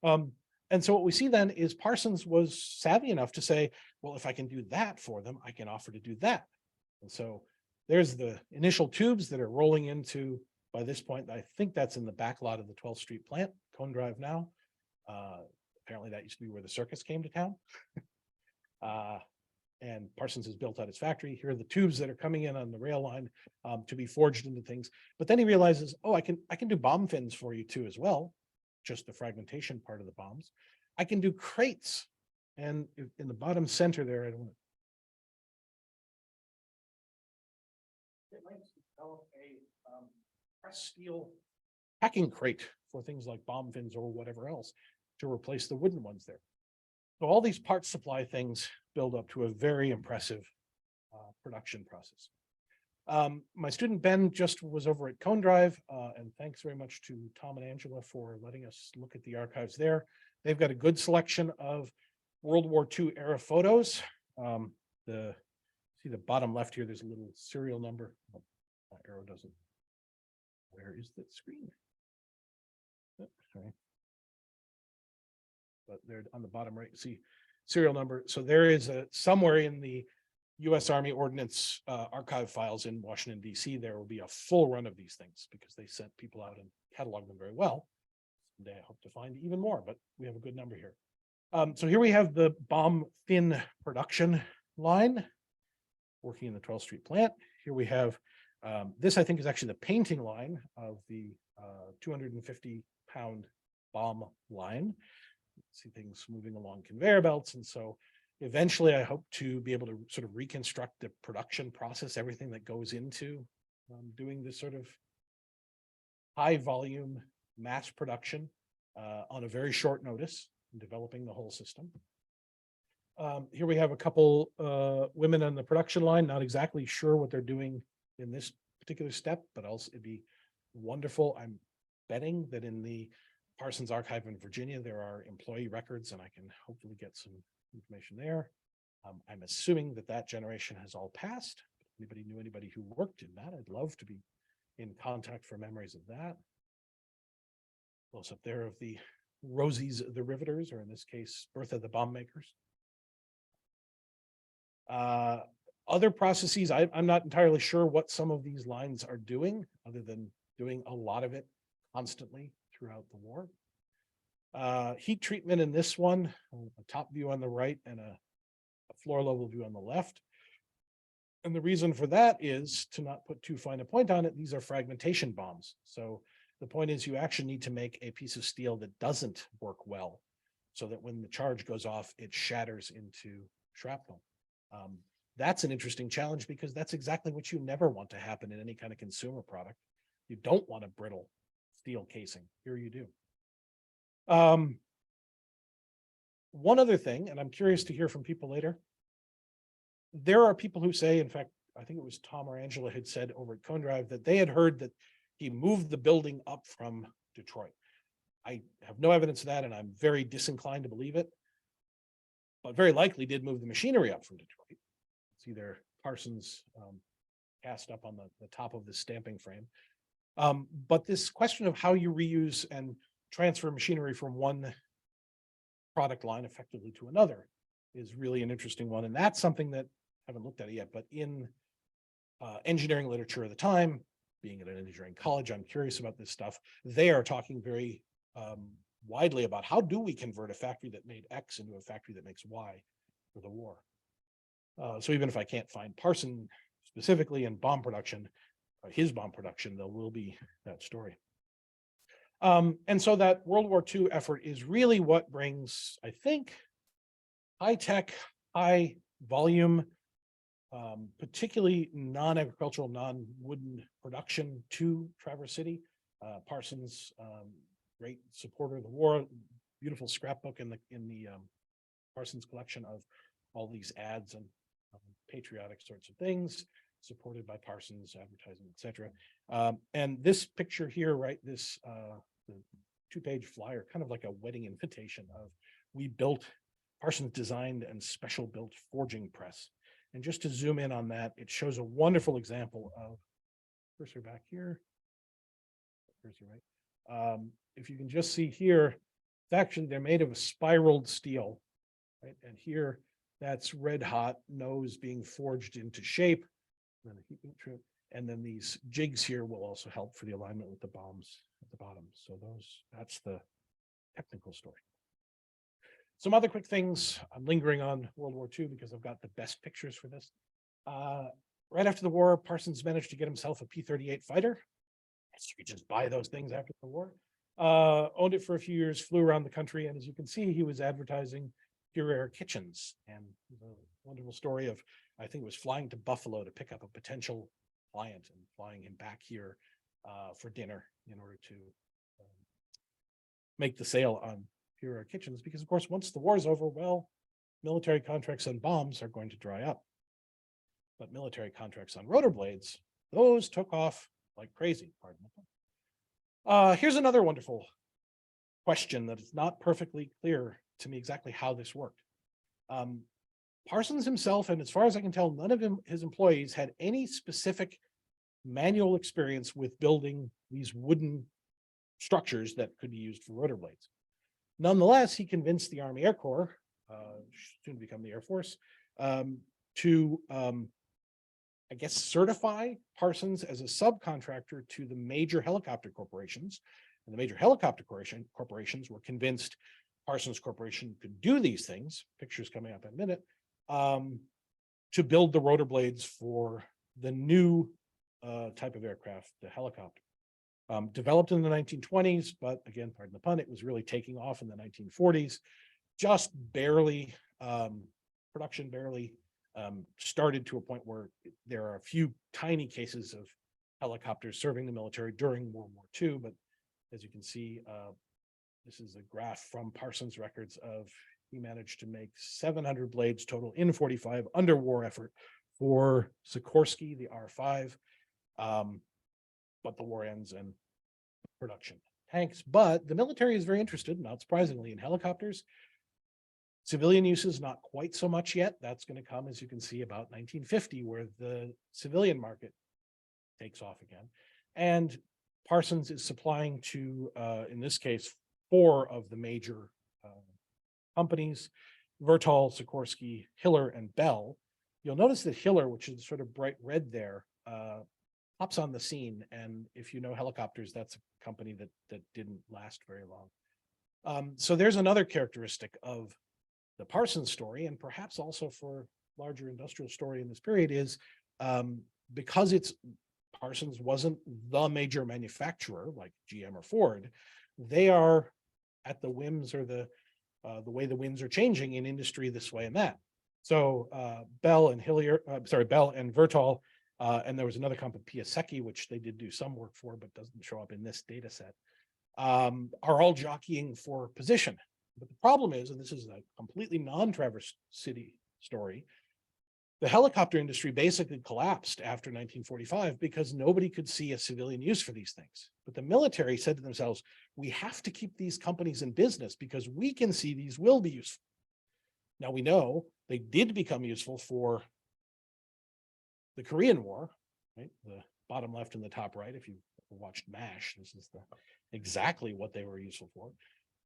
And so what we see then is Parsons was savvy enough to say, well, if I can do that for them, I can offer to do that. And so there's the initial tubes that are rolling into, by this point, I think that's in the back lot of the 12th Street plant, Cone Drive now. Apparently that used to be where the circus came to town. And Parsons has built out his factory. Here are the tubes that are coming in on the rail line to be forged into things. But then he realizes, oh, I can do bomb fins for you too as well, just the fragmentation part of the bombs. I can do crates. And in the bottom center there, I don't want to. It might develop a press steel packing crate for things like bomb fins or whatever else to replace the wooden ones there. So all these parts supply things build up to a very impressive production process. My student Ben just was over at Cone Drive, and thanks very much to Tom and Angela for letting us look at the archives there. They've got a good selection of World War II era photos. See the bottom left here, there's a little serial number. Oh, that arrow doesn't. Where is that screen? Oh, sorry. But they're on the bottom right, see serial number. So there is somewhere in the U.S. Army Ordnance archive files in Washington, D.C., there will be a full run of these things because they sent people out and cataloged them very well. Someday I hope to find even more, but we have a good number here. So here we have the bomb fin production line working in the 12th Street plant. Here we have, this I think is actually the painting line of the 250-pound bomb line. See things moving along conveyor belts. And so eventually I hope to be able to sort of reconstruct the production process, everything that goes into doing this sort of high volume mass production on a very short notice and developing the whole system. Here we have a couple women on the production line, not exactly sure what they're doing in this particular step, but also it'd be wonderful. I'm betting that in the Parsons Archive in Virginia, there are employee records, and I can hopefully get some information there. I'm assuming that that generation has all passed. If anybody knew anybody who worked in that, I'd love to be in contact for memories of that. Close up there of the Rosies, the riveters, or in this case, Bertha, the bomb makers. Other processes, I'm not entirely sure what some of these lines are doing, other than doing a lot of it constantly throughout the war. Heat treatment in this one, a top view on the right and a floor level view on the left. And the reason for that is, to not put too fine a point on it, these are fragmentation bombs. So the point is you actually need to make a piece of steel that doesn't work well, so that when the charge goes off, it shatters into shrapnel. That's an interesting challenge because that's exactly what you never want to happen in any kind of consumer product. You don't want a brittle steel casing. Here you do. One other thing, and I'm curious to hear from people later. There are people who say, in fact, I think it was Tom or Angela had said over at Cone Drive that they had heard that he moved the building up from Detroit. I have no evidence of that, and I'm very disinclined to believe it, but very likely did move the machinery up from Detroit. See their Parsons cast up on the top of the stamping frame. But this question of how you reuse and transfer machinery from one product line effectively to another is really an interesting one. And that's something that I haven't looked at it yet, but in engineering literature of the time, being at an engineering college, I'm curious about this stuff. They are talking very widely about how do we convert a factory that made X into a factory that makes Y for the war. So even if I can't find Parsons specifically in bomb production, his bomb production, there will be that story. And so that World War II effort is really what brings, I think, high tech, high volume, particularly non-agricultural, non-wooden production to Traverse City. Parsons, great supporter of the war, beautiful scrapbook in the Parsons collection of all these ads and patriotic sorts of things, supported by Parsons advertising, etc. And this picture here, right, this the 2-page flyer, kind of like a wedding invitation of, we built, Parsons designed and special built forging press. And just to zoom in on that, it shows a wonderful example of, cursor back here, cursor right. If you can just see here, it's actually, they're made of a spiraled steel, right? And here, that's red hot nose being forged into shape. And then a heat trip. And then these jigs here will also help for the alignment with the bombs at the bottom. So that's the technical story. Some other quick things. I'm lingering on World War II because I've got the best pictures for this. Right after the war, Parsons managed to get himself a P-38 fighter. So you could just buy those things after the war. Owned it for a few years, flew around the country, and as you can see, he was advertising Pure Air kitchens. And the wonderful story of, I think it was flying to Buffalo to pick up a potential client and flying him back here for dinner in order to make the sale on Pure Air kitchens, because of course, once the war is over, well, military contracts on bombs are going to dry up. But military contracts on rotor blades, those took off like crazy. Pardon me. Here's another wonderful question that is not perfectly clear to me exactly how this worked. Parsons himself, and as far as I can tell, none of his employees had any specific manual experience with building these wooden structures that could be used for rotor blades. Nonetheless, he convinced the Army Air Corps, soon to become the Air Force, to, I guess, certify Parsons as a subcontractor to the major helicopter corporations. And the major helicopter corporations were convinced Parsons Corporation could do these things, pictures coming up in a minute, to build the rotor blades for the new type of aircraft, the helicopter. Developed in the 1920s, but again, pardon the pun, it was really taking off in the 1940s. Just barely, production barely started to a point where there are a few tiny cases of helicopters serving the military during World War II. But as you can see, this is a graph from Parsons records of, he managed to make 700 blades total in 45 under war effort for Sikorsky, the R5. But the war ends and production tanks. But the military is very interested, not surprisingly, in helicopters. Civilian uses, not quite so much yet. That's going to come, as you can see, about 1950, where the civilian market takes off again. And Parsons is supplying to, in this case, 4 of the major companies: Vertol, Sikorsky, Hiller, and Bell. You'll notice that Hiller, which is sort of bright red there, pops on the scene. And if you know helicopters, that's a company that didn't last very long. So there's another characteristic of the Parsons story, and perhaps also for larger industrial story in this period, is because Parsons wasn't the major manufacturer like GM or Ford, they are at the whims or the way the winds are changing in industry this way and that. So Bell and Vertol, and there was another company, Piasecki, which they did do some work for, but doesn't show up in this data set, are all jockeying for position. But the problem is, and this is a completely non-Traverse City story, the helicopter industry basically collapsed after 1945 because nobody could see a civilian use for these things. But the military said to themselves, we have to keep these companies in business because we can see these will be useful. Now we know they did become useful for the Korean War, right? The bottom left and the top right, if you watched MASH, this is exactly what they were useful for.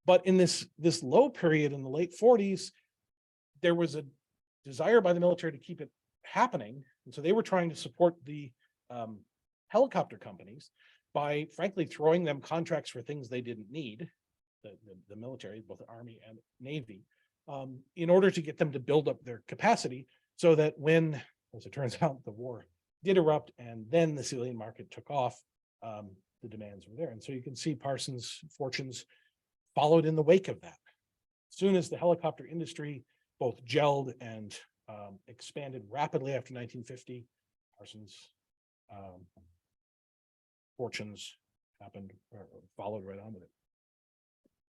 But in this low period in the late 40s, there was a desire by the military to keep it happening. And so they were trying to support the helicopter companies by, frankly, throwing them contracts for things they didn't need, the military, both the Army and Navy, in order to get them to build up their capacity so that when, as it turns out, the war did erupt, and then the civilian market took off. The demands were there. And so you can see Parsons' fortunes followed in the wake of that. As soon as the helicopter industry both gelled and expanded rapidly after 1950, Parsons' fortunes happened or followed right on with it.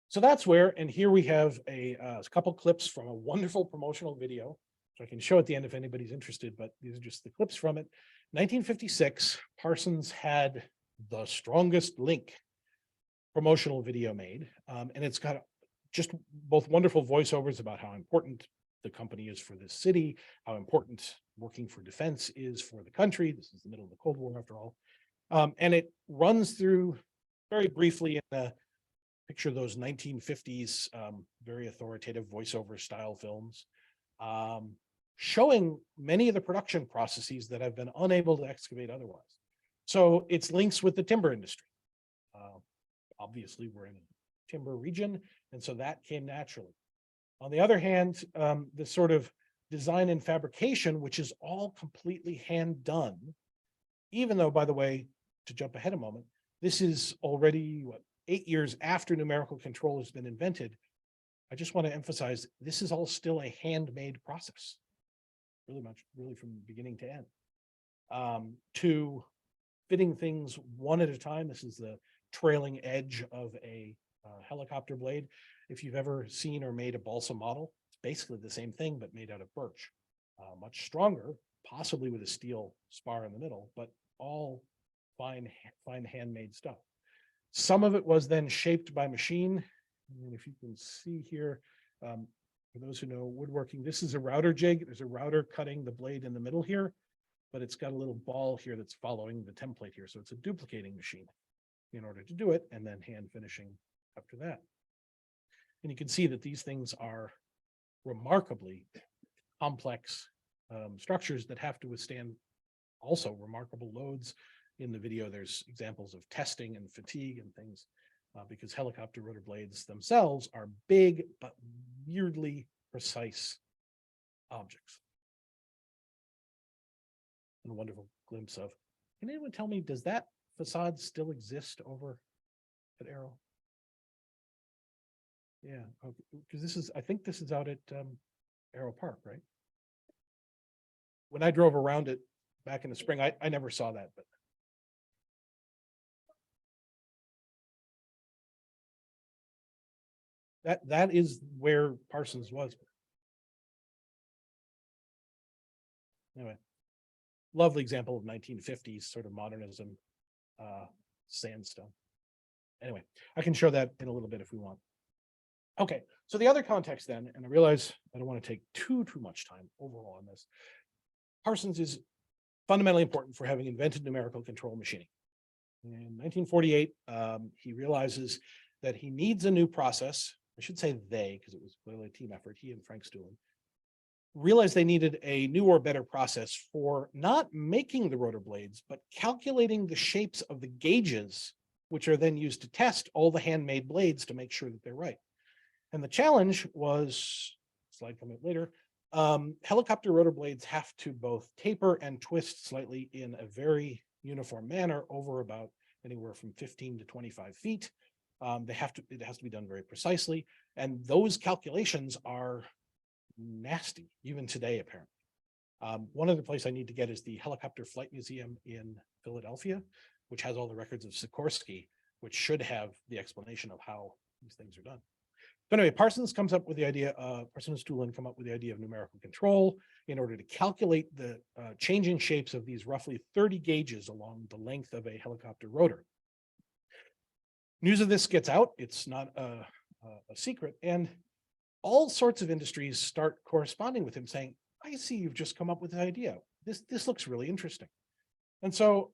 So that's where, and here we have a couple clips from a wonderful promotional video, which I can show at the end if anybody's interested, but these are just the clips from it. 1956, Parsons had the strongest link promotional video made, and it's got just both wonderful voiceovers about how important the company is for this city, how important working for defense is for the country. This is the middle of the Cold War, after all. And it runs through very briefly in the picture those 1950s, very authoritative voiceover style films, showing many of the production processes that have been unable to excavate otherwise. So it's links with the timber industry. Obviously, we're in a timber region, and so that came naturally. On the other hand, the sort of design and fabrication, which is all completely hand done, even though, by the way, to jump ahead a moment, this is already, what, 8 years after numerical control has been invented. I just want to emphasize, this is all still a handmade process, really from beginning to end. To fitting things one at a time. This is the trailing edge of a helicopter blade. If you've ever seen or made a balsa model, it's basically the same thing, but made out of birch. Much stronger, possibly with a steel spar in the middle, but all fine handmade stuff. Some of it was then shaped by machine. And if you can see here, for those who know woodworking, this is a router jig. There's a router cutting the blade in the middle here, but it's got a little ball here that's following the template here. So it's a duplicating machine in order to do it, and then hand finishing after that. And you can see that these things are remarkably complex structures that have to withstand also remarkable loads. In the video, there's examples of testing and fatigue and things, because helicopter rotor blades themselves are big but weirdly precise objects. And a wonderful glimpse of, can anyone tell me, does that facade still exist over at Aero? Yeah, because this is, I think this is out at Aero Park, right? When I drove around it back in the spring, I never saw that, but that is where Parsons was. Anyway, lovely example of 1950s sort of modernism, sandstone. Anyway, I can show that in a little bit if we want. Okay, so the other context then, and I realize I don't want to take too much time overall on this. Parsons is fundamentally important for having invented numerical control machining. In 1948, he realizes that he needs a new process. I should say they, because it was clearly a team effort, he and Frank Stulin realized they needed a new or better process for not making the rotor blades, but calculating the shapes of the gauges, which are then used to test all the handmade blades to make sure that they're right. And the challenge was, slide coming up later, helicopter rotor blades have to both taper and twist slightly in a very uniform manner over about anywhere from 15 to 25 feet. It has to be done very precisely. And those calculations are nasty, even today, apparently. One other place I need to get is the Helicopter Flight Museum in Philadelphia, which has all the records of Sikorsky, which should have the explanation of how these things are done. But anyway, Parsons comes up with the idea, Parsons Stulin come up with the idea of numerical control in order to calculate the changing shapes of these roughly 30 gauges along the length of a helicopter rotor. News of this gets out. It's not a secret. And all sorts of industries start corresponding with him saying, I see you've just come up with an idea. This looks really interesting. And so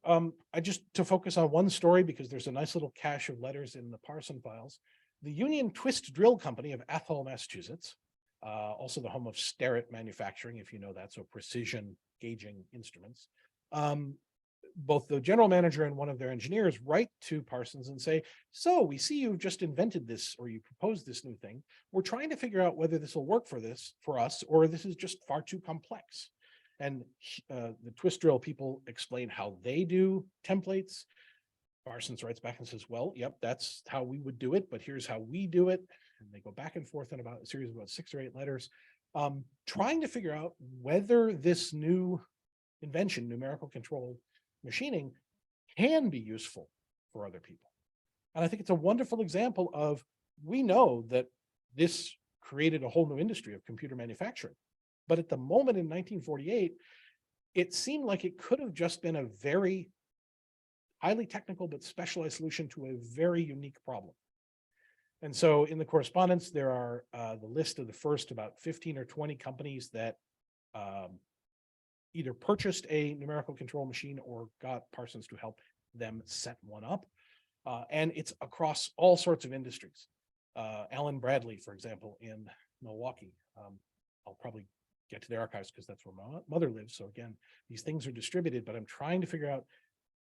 I just, to focus on one story, because there's a nice little cache of letters in the Parsons files, the Union Twist Drill Company of Athol, Massachusetts, also the home of Starrett Manufacturing, if you know that, so precision gauging instruments. Both the general manager and one of their engineers write to Parsons and say, so we see you've just invented this, or you proposed this new thing. We're trying to figure out whether this will work for us, or this is just far too complex. And the twist drill people explain how they do templates. Parsons writes back and says, well, yep, that's how we would do it, but here's how we do it. And they go back and forth in about a series of about 6 or 8 letters, trying to figure out whether this new invention, numerical controlled machining, can be useful for other people. And I think it's a wonderful example of, we know that this created a whole new industry of computer manufacturing. But at the moment in 1948, it seemed like it could have just been a very highly technical but specialized solution to a very unique problem. And so in the correspondence, there are the list of the first about 15 or 20 companies that either purchased a numerical control machine or got Parsons to help them set one up. And it's across all sorts of industries. Alan Bradley, for example, in Milwaukee. I'll probably get to their archives because that's where my mother lives. So again, these things are distributed, but I'm trying to figure out,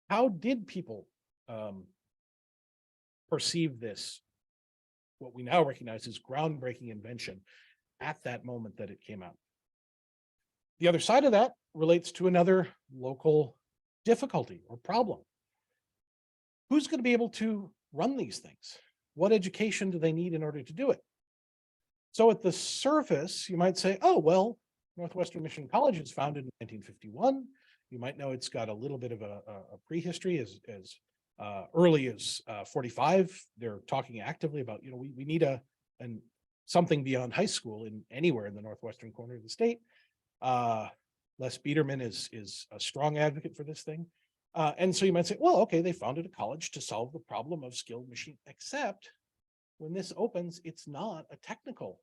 how did people perceive this, what we now recognize as groundbreaking invention, at that moment that it came out? The other side of that relates to another local difficulty or problem. Who's going to be able to run these things? What education do they need in order to do it? So at the surface, you might say, oh, well, Northwestern Mission College was founded in 1951. You might know it's got a little bit of a prehistory as early as 45. They're talking actively about, we need something beyond high school in anywhere in the northwestern corner of the state. Les Biederman is a strong advocate for this thing. And so you might say, well, okay, they founded a college to solve the problem of skilled machine, except when this opens, it's not a technical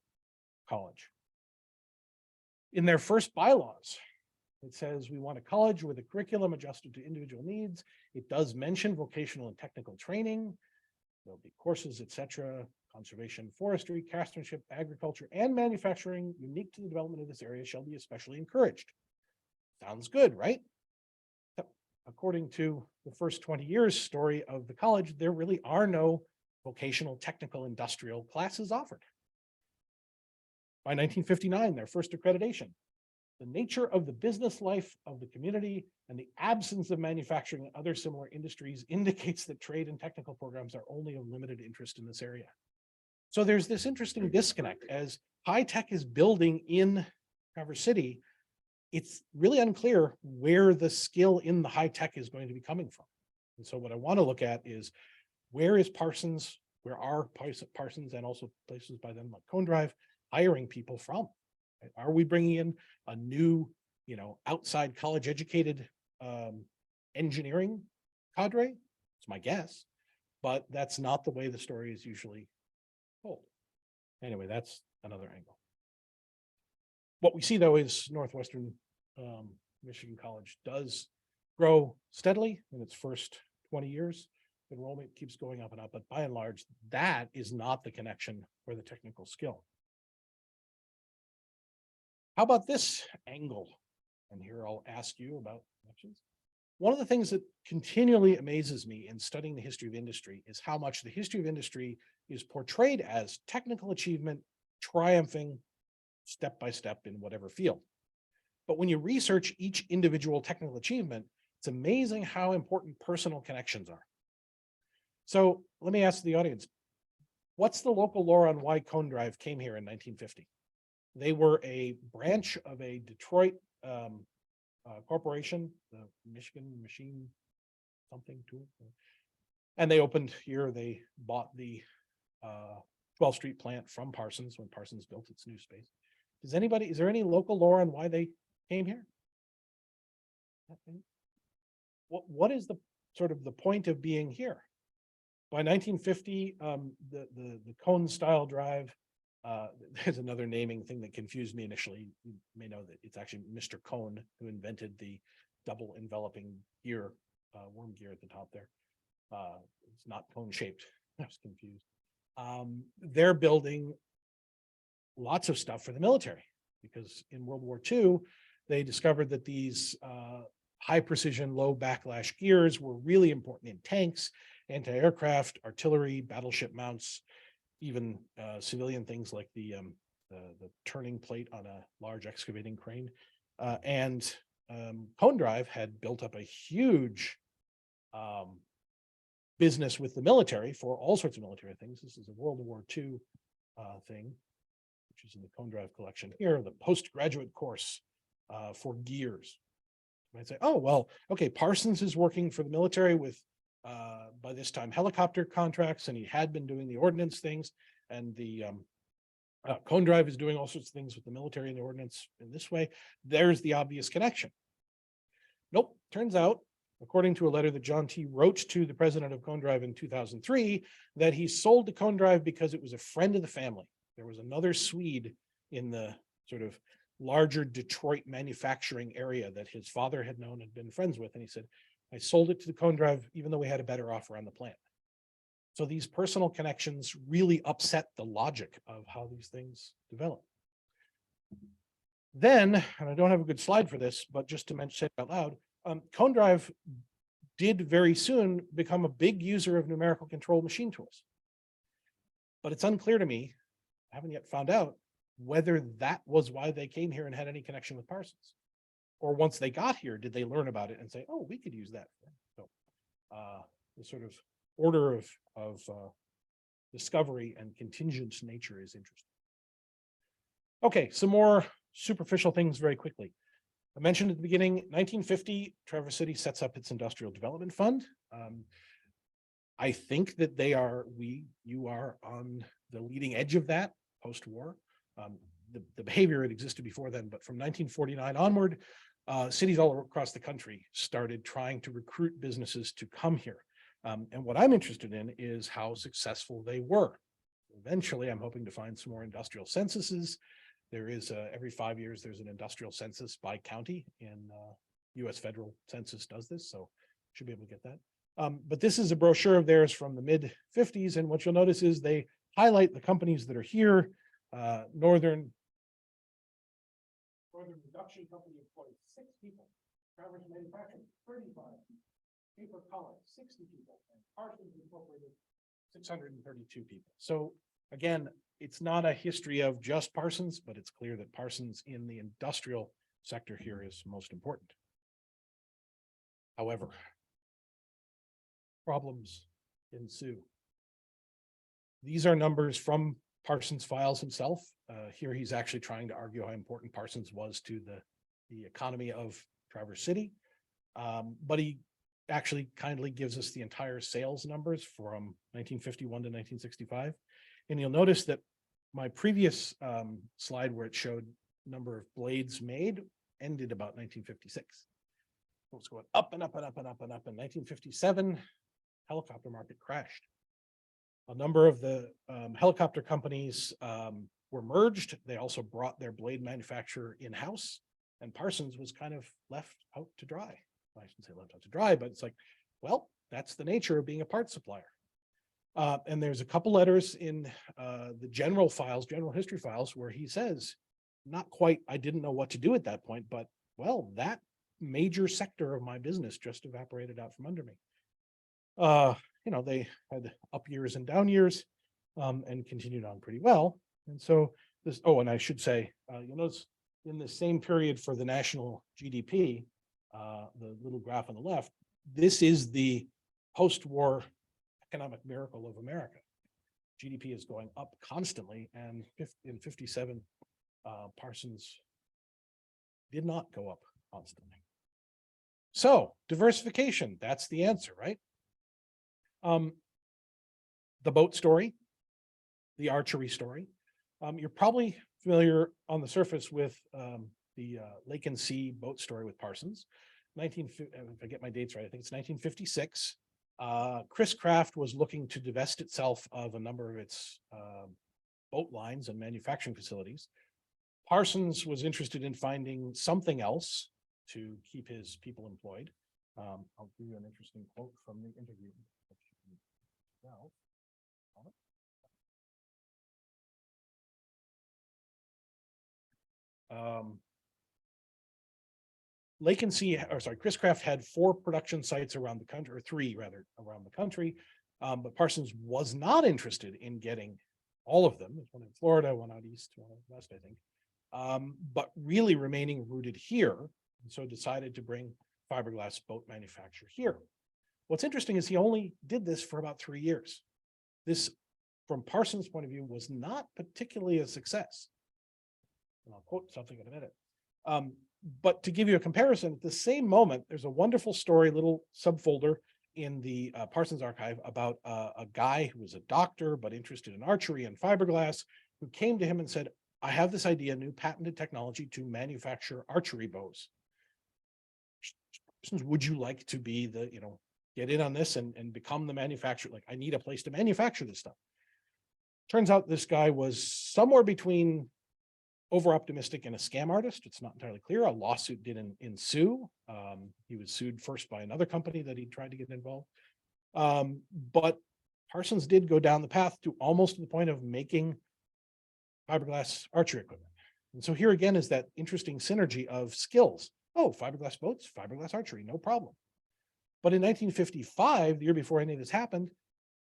college. In their first bylaws, it says we want a college with a curriculum adjusted to individual needs. It does mention vocational and technical training. There'll be courses, etc., conservation, forestry, craftsmanship, agriculture, and manufacturing unique to the development of this area shall be especially encouraged. Sounds good, right? According to the first 20 years story of the college, there really are no vocational, technical, industrial classes offered. By 1959, their first accreditation. The nature of the business life of the community and the absence of manufacturing and other similar industries indicates that trade and technical programs are only of limited interest in this area. So there's this interesting disconnect. As high tech is building in Traverse City, it's really unclear where the skill in the high tech is going to be coming from. And so what I want to look at is, where is Parsons, where are Parsons and also places by them like Cone Drive hiring people from? Are we bringing in a new, outside college educated engineering cadre? It's my guess, but that's not the way the story is usually told. Anyway, that's another angle. What we see though is Northwestern Michigan College does grow steadily in its first 20 years. Enrollment keeps going up and up, but by and large, that is not the connection for the technical skill. How about this angle? And here I'll ask you about connections. One of the things that continually amazes me in studying the history of industry is how much the history of industry is portrayed as technical achievement, triumphing step by step in whatever field. But when you research each individual technical achievement, it's amazing how important personal connections are. So let me ask the audience, what's the local lore on why Cone Drive came here in 1950? They were a branch of a Detroit corporation, the Michigan Machine something tool. And they opened here, they bought the 12th Street plant from Parsons when Parsons built its new space. Is there any local lore on why they came here? What is the sort of the point of being here? By 1950, the cone style drive, there's another naming thing that confused me initially. You may know that it's actually Mr. Cone who invented the double enveloping gear, worm gear at the top there. It's not cone shaped. I was confused. They're building lots of stuff for the military because in World War II, they discovered that these high precision, low backlash gears were really important in tanks, anti-aircraft, artillery, battleship mounts, even civilian things like the turning plate on a large excavating crane. And Cone Drive had built up a huge business with the military for all sorts of military things. This is a World War II thing, which is in the Cone Drive collection here, the postgraduate course for gears. You might say, oh, well, okay, Parsons is working for the military with, by this time, helicopter contracts, and he had been doing the ordnance things, and the Cone Drive is doing all sorts of things with the military and the ordnance in this way. There's the obvious connection. Nope, turns out, according to a letter that John T. wrote to the president of Cone Drive in 2003, that he sold to Cone Drive because it was a friend of the family. There was another Swede in the sort of larger Detroit manufacturing area that his father had known and been friends with. And he said, I sold it to the Cone Drive, even though we had a better offer on the plant. So these personal connections really upset the logic of how these things develop. Then, and I don't have a good slide for this, but just to mention it out loud, Cone Drive did very soon become a big user of numerical control machine tools. But it's unclear to me, I haven't yet found out, whether that was why they came here and had any connection with Parsons. Or once they got here, did they learn about it and say, oh, we could use that. So the sort of order of discovery and contingent nature is interesting. Okay, some more superficial things very quickly. I mentioned at the beginning, 1950, Traverse City sets up its Industrial Development Fund. I think that you are on the leading edge of that post-war. The behavior had existed before then, but from 1949 onward, cities all across the country started trying to recruit businesses to come here. And what I'm interested in is how successful they were. Eventually, I'm hoping to find some more industrial censuses. There is every 5 years, there's an industrial census by county, and US federal census does this, so should be able to get that. But this is a brochure of theirs from the mid 50s. And what you'll notice is they highlight the companies that are here. Northern Reduction Company employs 6 people. Traverse Manufacturing, 35. Paper Color, 60 people. And Parsons Incorporated, 632 people. So again, it's not a history of just Parsons, but it's clear that Parsons in the industrial sector here is most important. However, problems ensue. These are numbers from Parsons' files himself. Here he's actually trying to argue how important Parsons was to the economy of Traverse City. But he actually kindly gives us the entire sales numbers from 1951 to 1965. And you'll notice that my previous slide where it showed number of blades made ended about 1956. It was going up and up and up and up and up. In 1957, helicopter market crashed. A number of the helicopter companies were merged. They also brought their blade manufacturer in-house, and Parsons was kind of left out to dry. I shouldn't say left out to dry, but it's like, well, that's the nature of being a parts supplier. And there's a couple letters in the general history files, where he says, not quite, I didn't know what to do at that point, but well, that major sector of my business just evaporated out from under me. You know, they had up years and down years, and continued on pretty well. And so this, oh, and I should say, you'll notice in the same period for the national GDP, the little graph on the left, this is the post-war economic miracle of America. GDP is going up constantly, and in 57, Parsons did not go up constantly. So diversification, that's the answer, right? The boat story, the archery story. You're probably familiar on the surface with the Lake and Sea boat story with Parsons. If I get my dates right, I think it's 1956. Chris Craft was looking to divest itself of a number of its boat lines and manufacturing facilities. Parsons was interested in finding something else to keep his people employed. I'll give you an interesting quote from the interview. Lake and Sea, or sorry, Chris Craft had 4 production sites around the country, or 3 rather, around the country. But Parsons was not interested in getting all of them. There's one in Florida, one out east, one out west, I think. but really remaining rooted here. And so decided to bring fiberglass boat manufacture here. What's interesting is he only did this for about 3 years. This, from Parsons' point of view, was not particularly a success. And I'll quote something in a minute. But to give you a comparison, at the same moment, there's a wonderful story, little subfolder in the Parsons archive about a guy who was a doctor, but interested in archery and fiberglass, who came to him and said, I have this idea, new patented technology to manufacture archery bows. Would you like to be the, get in on this and become the manufacturer? Like, I need a place to manufacture this stuff. Turns out this guy was somewhere between over-optimistic and a scam artist. It's not entirely clear. A lawsuit did ensue. He was sued first by another company that he tried to get involved. But Parsons did go down the path to almost to the point of making fiberglass archery equipment. And so here again is that interesting synergy of skills. Oh, fiberglass boats, fiberglass archery, no problem. But in 1955, the year before any of this happened,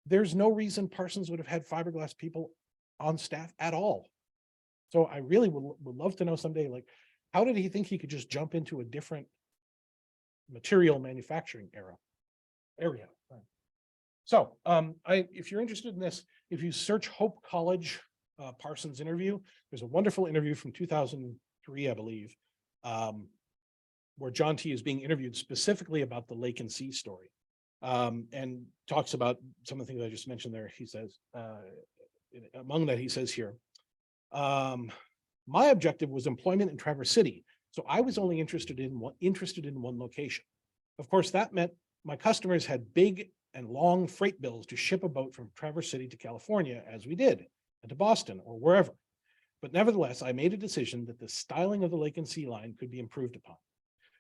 there's no reason Parsons would have had fiberglass people on staff at all. So I really would love to know someday, like, how did he think he could just jump into a different material manufacturing area? So if you're interested in this, if you search Hope College Parsons interview, there's a wonderful interview from 2003, I believe, where John T. is being interviewed specifically about the Lake and Sea story, and talks about some of the things I just mentioned there. He says, among that, he says here, my objective was employment in Traverse City, so I was only interested in one location. Of course, that meant my customers had big and long freight bills to ship a boat from Traverse City to California, as we did, and to Boston or wherever. But nevertheless, I made a decision that the styling of the Lake and Sea line could be improved upon.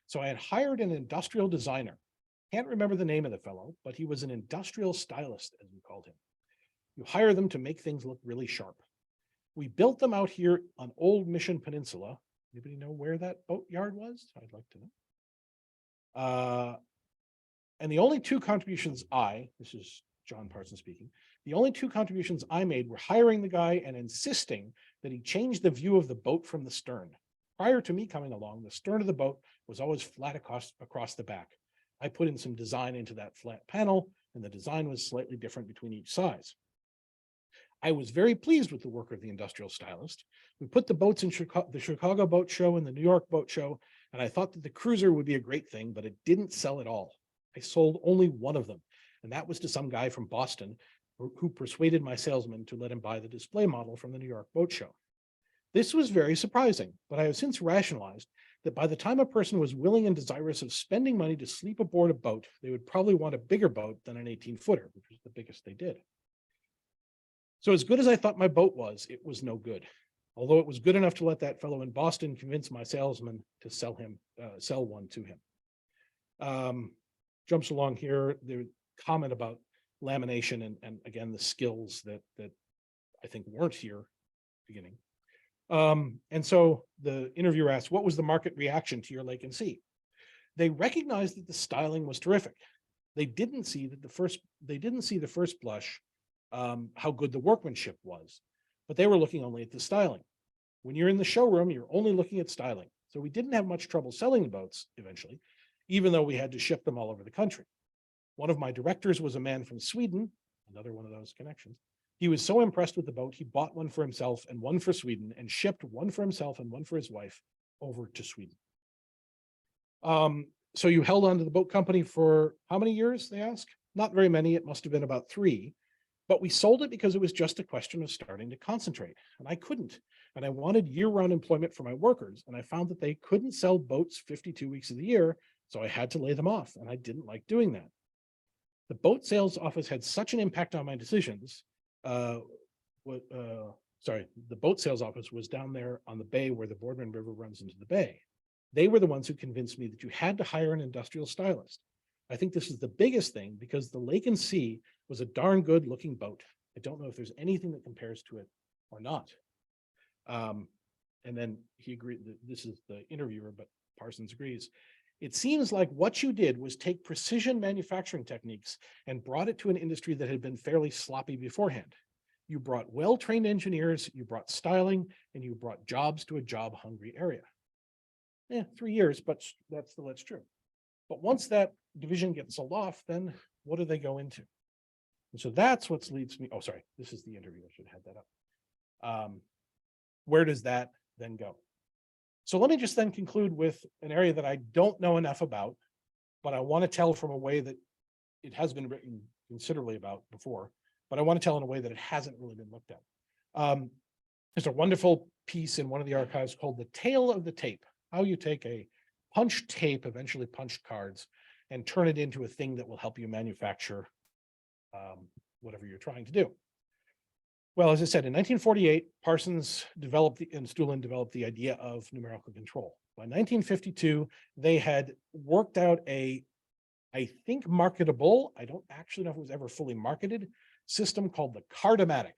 So I had hired an industrial designer. Can't remember the name of the fellow, but he was an industrial stylist, as we called him. You hire them to make things look really sharp. We built them out here on Old Mission Peninsula. Anybody know where that boat yard was? I'd like to know. And the only two contributions this is John Parsons speaking, the only two contributions I made were hiring the guy and insisting that he change the view of the boat from the stern. Prior to me coming along, the stern of the boat was always flat across the back. I put in some design into that flat panel, and the design was slightly different between each size. I was very pleased with the work of the industrial stylist. We put the boats in the Chicago Boat Show and the New York Boat Show, and I thought that the cruiser would be a great thing, but it didn't sell at all. I sold only one of them, and that was to some guy from Boston who persuaded my salesman to let him buy the display model from the New York Boat Show. This was very surprising, but I have since rationalized that by the time a person was willing and desirous of spending money to sleep aboard a boat, they would probably want a bigger boat than an 18-footer, which was the biggest they did. So as good as I thought my boat was, it was no good. Although it was good enough to let that fellow in Boston convince my salesman to sell one to him. Jumps along here, the comment about lamination and again, the skills that I think weren't here at the beginning. And so the interviewer asked, what was the market reaction to your Lake and Sea? They recognized that the styling was terrific. They didn't see the first blush how good the workmanship was, but they were looking only at the styling. When you're in the showroom, you're only looking at styling. So we didn't have much trouble selling the boats eventually, even though we had to ship them all over the country. One of my directors was a man from Sweden, another one of those connections. He was so impressed with the boat, he bought one for himself and one for Sweden and shipped one for himself and one for his wife over to Sweden. So you held on to the boat company for how many years, they ask? Not very many, it must have been about 3. But we sold it because it was just a question of starting to concentrate, and I couldn't. And I wanted year-round employment for my workers, and I found that they couldn't sell boats 52 weeks of the year, so I had to lay them off, and I didn't like doing that. The boat sales office had such an impact on my decisions. The boat sales office was down there on the bay where the Boardman River runs into the bay. They were the ones who convinced me that you had to hire an industrial stylist. I think this is the biggest thing because the Lake and Sea was a darn good looking boat. I don't know if there's anything that compares to it or not. And then he agreed that this is the interviewer, but Parsons agrees. It seems like what you did was take precision manufacturing techniques and brought it to an industry that had been fairly sloppy beforehand. you brought well-trained engineers, you brought styling, and you brought jobs to a job-hungry area. 3 years, but that's still that's true. But once that division gets sold off, then what do they go into? And so that's what leads me. Oh, sorry, this is the interview. I should have had that up. Where does that then go? So let me just then conclude with an area that I don't know enough about, but I want to tell from a way that it has been written considerably about before, but I want to tell in a way that it hasn't really been looked at. There's a wonderful piece in one of the archives called The Tale of the Tape, how you take a punched tape, eventually punched cards, and turn it into a thing that will help you manufacture whatever you're trying to do. Well, as I said, in 1948, Parsons and Stulin developed the idea of numerical control. By 1952, they had worked out I think marketable, I don't actually know if it was ever fully marketed, system called the Cardomatic.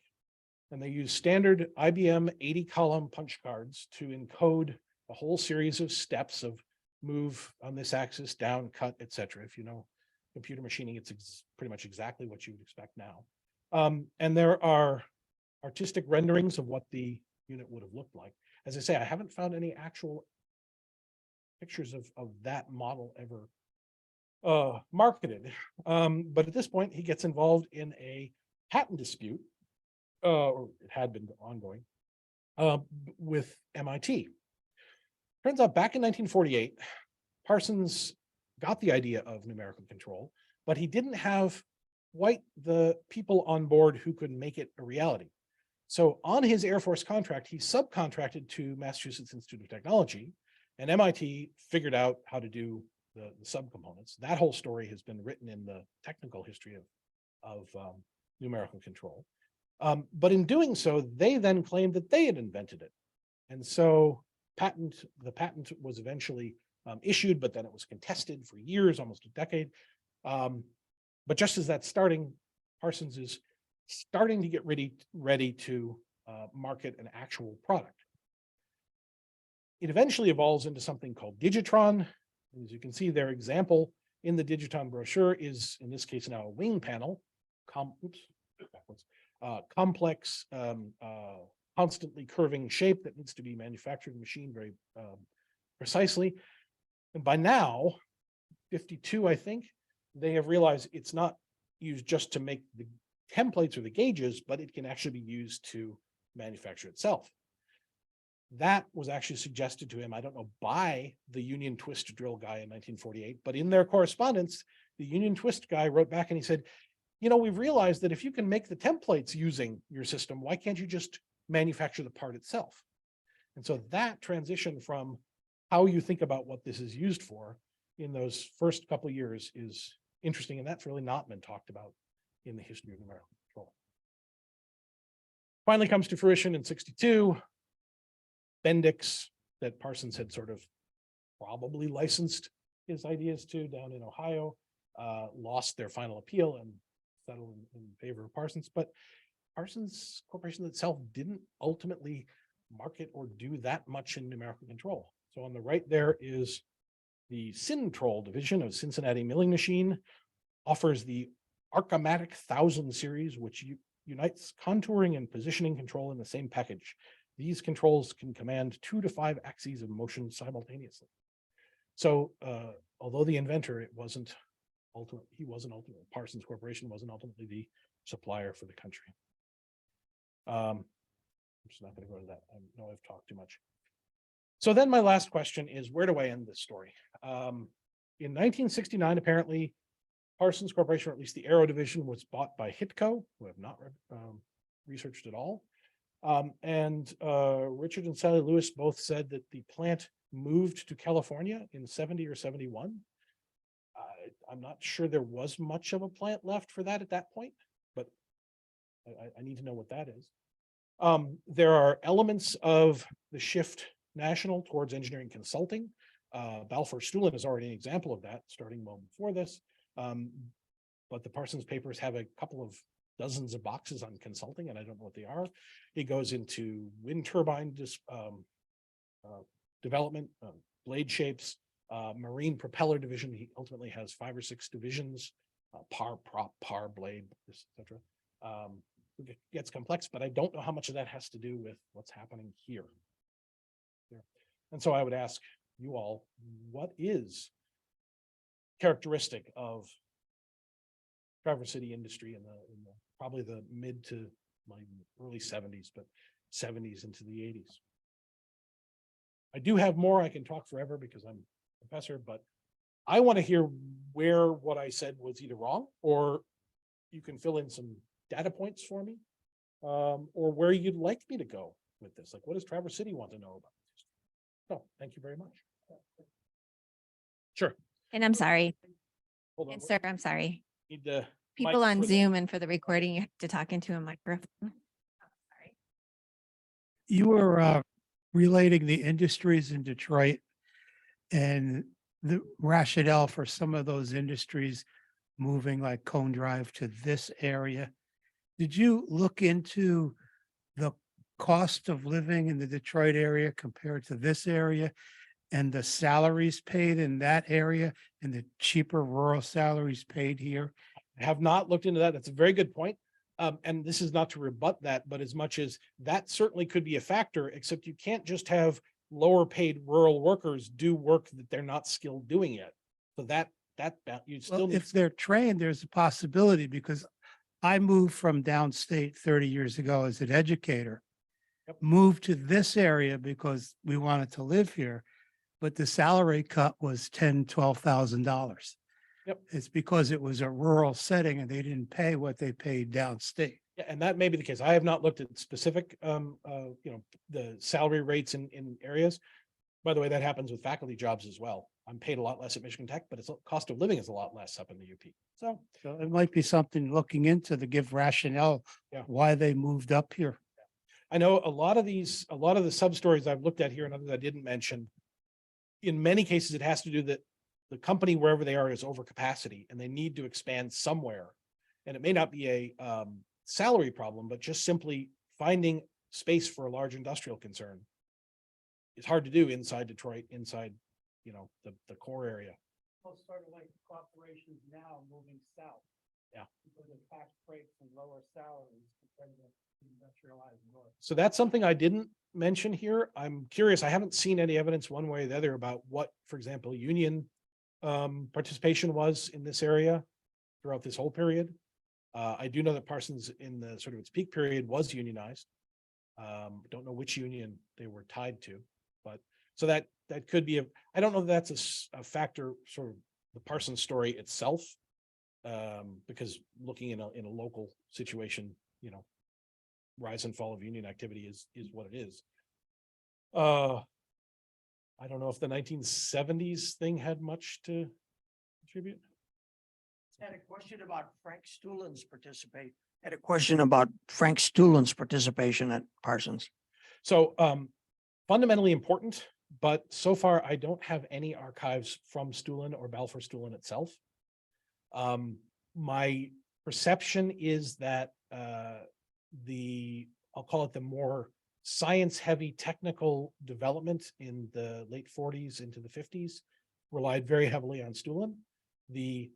And they used standard IBM 80-column punch cards to encode a whole series of steps of move on this axis, down, cut, etc. If you know computer machining, it's pretty much exactly what you would expect now. And there are artistic renderings of what the unit would have looked like. As I say, I haven't found any actual pictures of that model ever marketed. But at this point, he gets involved in a patent dispute, or it had been ongoing, with MIT. Turns out back in 1948, Parsons got the idea of numerical control, but he didn't have quite the people on board who could make it a reality. So on his Air Force contract, he subcontracted to Massachusetts Institute of Technology, and MIT figured out how to do the subcomponents. That whole story has been written in the technical history of numerical control. But in doing so, they then claimed that they had invented it. And so the patent was eventually issued, but then it was contested for years, almost a decade. But just as that's starting, Parsons is starting to get ready to market an actual product. It eventually evolves into something called Digitron. And as you can see, their example in the Digitron brochure is, in this case, now a wing panel, complex, constantly curving shape that needs to be manufactured and machined very precisely. And by now, 52, I think, they have realized it's not used just to make the templates or the gauges, but it can actually be used to manufacture itself. That was actually suggested to him, I don't know, by the Union Twist drill guy in 1948, but in their correspondence, the Union Twist guy wrote back and he said, you know, we've realized that if you can make the templates using your system, why can't you just manufacture the part itself? And so that transition from how you think about what this is used for in those first couple of years is interesting, and that's really not been talked about in the history of numerical control. Finally comes to fruition in 62. Bendix, that Parsons had sort of probably licensed his ideas to down in Ohio, lost their final appeal and settled in favor of Parsons. But Parsons Corporation itself didn't ultimately market or do that much in numerical control. So on the right there is the Syntrol division of Cincinnati Milling Machine, offers the Arcomatic 1000 series, which unites contouring and positioning control in the same package. These controls can command 2 to 5 axes of motion simultaneously. So although the inventor, Parsons Corporation wasn't ultimately the supplier for the country. I'm just not going to go to that. I know I've talked too much. So then my last question is, where do I end this story? In 1969, apparently, Parsons Corporation, or at least the Aero division, was bought by Hitco, who have not researched at all. And Richard and Sally Lewis both said that the plant moved to California in 70 or 71. I'm not sure there was much of a plant left for that at that point, but I need to know what that is. There are elements of the shift national towards engineering consulting. Balfour Stulin is already an example of that, starting well before this. But the Parsons papers have a couple of dozens of boxes on consulting, and I don't know what they are. It goes into wind turbine development, blade shapes, marine propeller division. He ultimately has 5 or 6 divisions, par, prop, par, blade, etc. gets complex, but I don't know how much of that has to do with what's happening here. And so I would ask you all, what is characteristic of Traverse City industry in the probably the mid to my early 70s, but 70s into the 80s. I do have more. I can talk forever because I'm a professor, but I want to hear where what I said was either wrong, or you can fill in some data points for me, or where you'd like me to go with this. Like, what does Traverse City want to know about this? No, thank you very much. Sure. And I'm sorry. Hold on. And sir, I'm sorry. Need the People mic on for the- Zoom and for the recording, you have to talk into a microphone. Oh, sorry. You were relating the industries in Detroit and the rationale for some of those industries moving like Cone Drive to this area. Did you look into the cost of living in the Detroit area compared to this area and the salaries paid in that area and the cheaper rural salaries paid here? I have not looked into that. That's a very good point. And this is not to rebut that, but as much as that certainly could be a factor, except you can't just have lower paid rural workers do work that they're not skilled doing yet. So that you still Well, need. if they're trained, there's a possibility because I moved from downstate 30 years ago as an educator. Yep. Moved to this area because we wanted to live here, but the salary cut was $10,000-12,000. Yep. It's because it was a rural setting and they didn't pay what they paid downstate. Yeah, and that may be the case. I have not looked at specific, the salary rates in areas. By the way, that happens with faculty jobs as well. I'm paid a lot less at Michigan Tech, but its cost of living is a lot less up in the UP. So So it might be something looking into to give rationale Yeah. why they moved up here. I know a lot of the sub-stories I've looked at here and others I didn't mention. In many cases, it has to do that the company, wherever they are, is over capacity and they need to expand somewhere. And it may not be a salary problem, but just simply finding space for a large industrial concern. It's hard to do inside Detroit, inside, the core area. Sort of like corporations now moving south. Yeah. Because of tax breaks and lower salaries compared to industrialized north. So that's something I didn't mention here. I'm curious. I haven't seen any evidence one way or the other about what, for example, union participation was in this area throughout this whole period. I do know that Parsons in the sort of its peak period was unionized. Don't know which union they were tied to, but so that could be I don't know if that's a factor, sort of the Parsons story itself, because looking in a local situation, rise and fall of union activity is what it is. I don't know if the 1970s thing had much to contribute. Had a question about Frank Stulin's participation at Parsons. So fundamentally important, but so far I don't have any archives from Stulin or Balfour Stulin itself. My perception is that I'll call it the more science-heavy technical development in the late 40s into the 50s relied very heavily on Stulin. The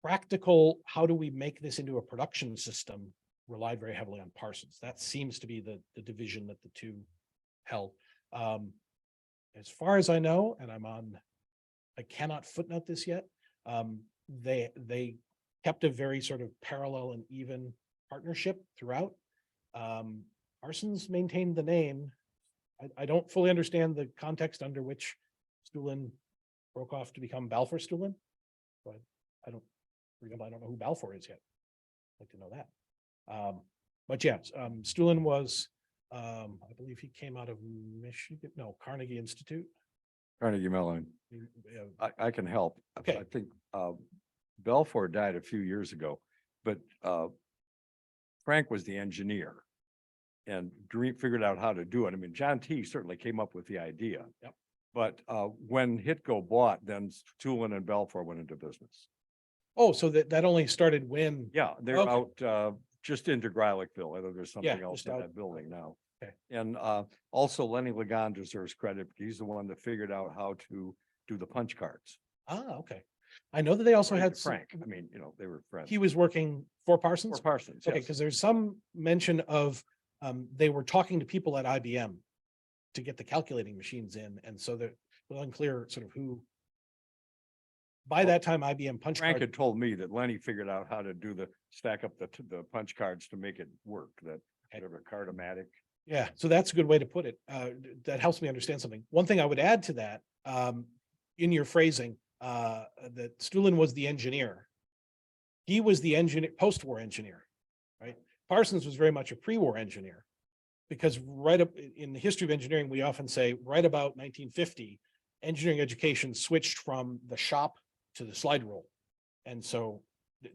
practical, how do we make this into a production system, relied very heavily on Parsons. That seems to be the division that the two held. As far as I know, and I cannot footnote this yet, they kept a very sort of parallel and even partnership throughout. Parsons maintained the name. I don't fully understand the context under which Stulin broke off to become Balfour Stulin, but for example, I don't know who Balfour is yet. I'd like to know that. But yeah, Stulin was, I believe he came out of Carnegie Institute. Carnegie Mellon. I can help. Okay. I think Balfour died a few years ago, but Frank was the engineer and figured out how to do it. I mean, John T certainly came up with the idea. Yep. But when Hitco bought, then Stulin and Balfour went into business. Oh, so that only started when? Yeah, they're Okay. out just into Greilicville. I know there's something Yeah, else just in out. that building now. Okay. And also Lenny Ligon deserves credit. He's the one that figured out how to do the punch cards. Ah, okay. I know that they also According had to some- Frank, I mean, you know, they were friends. he was working for Or Parsons. Parsons, Okay, yes. because there's some mention of, they were talking to people at IBM to get the calculating machines in, and so they're unclear sort of who. By that time, IBM punch Frank card, had told me that Lenny figured out how to do stack up the punch cards to make it work, that whatever cardomatic. yeah, so that's a good way to put it. That helps me understand something. One thing I would add to that, in your phrasing, that Stulin was the engineer. He was the engineer, post-war engineer, right? Parsons was very much a pre-war engineer. Because right up in the history of engineering, we often say right about 1950, engineering education switched from the shop to the slide rule. And so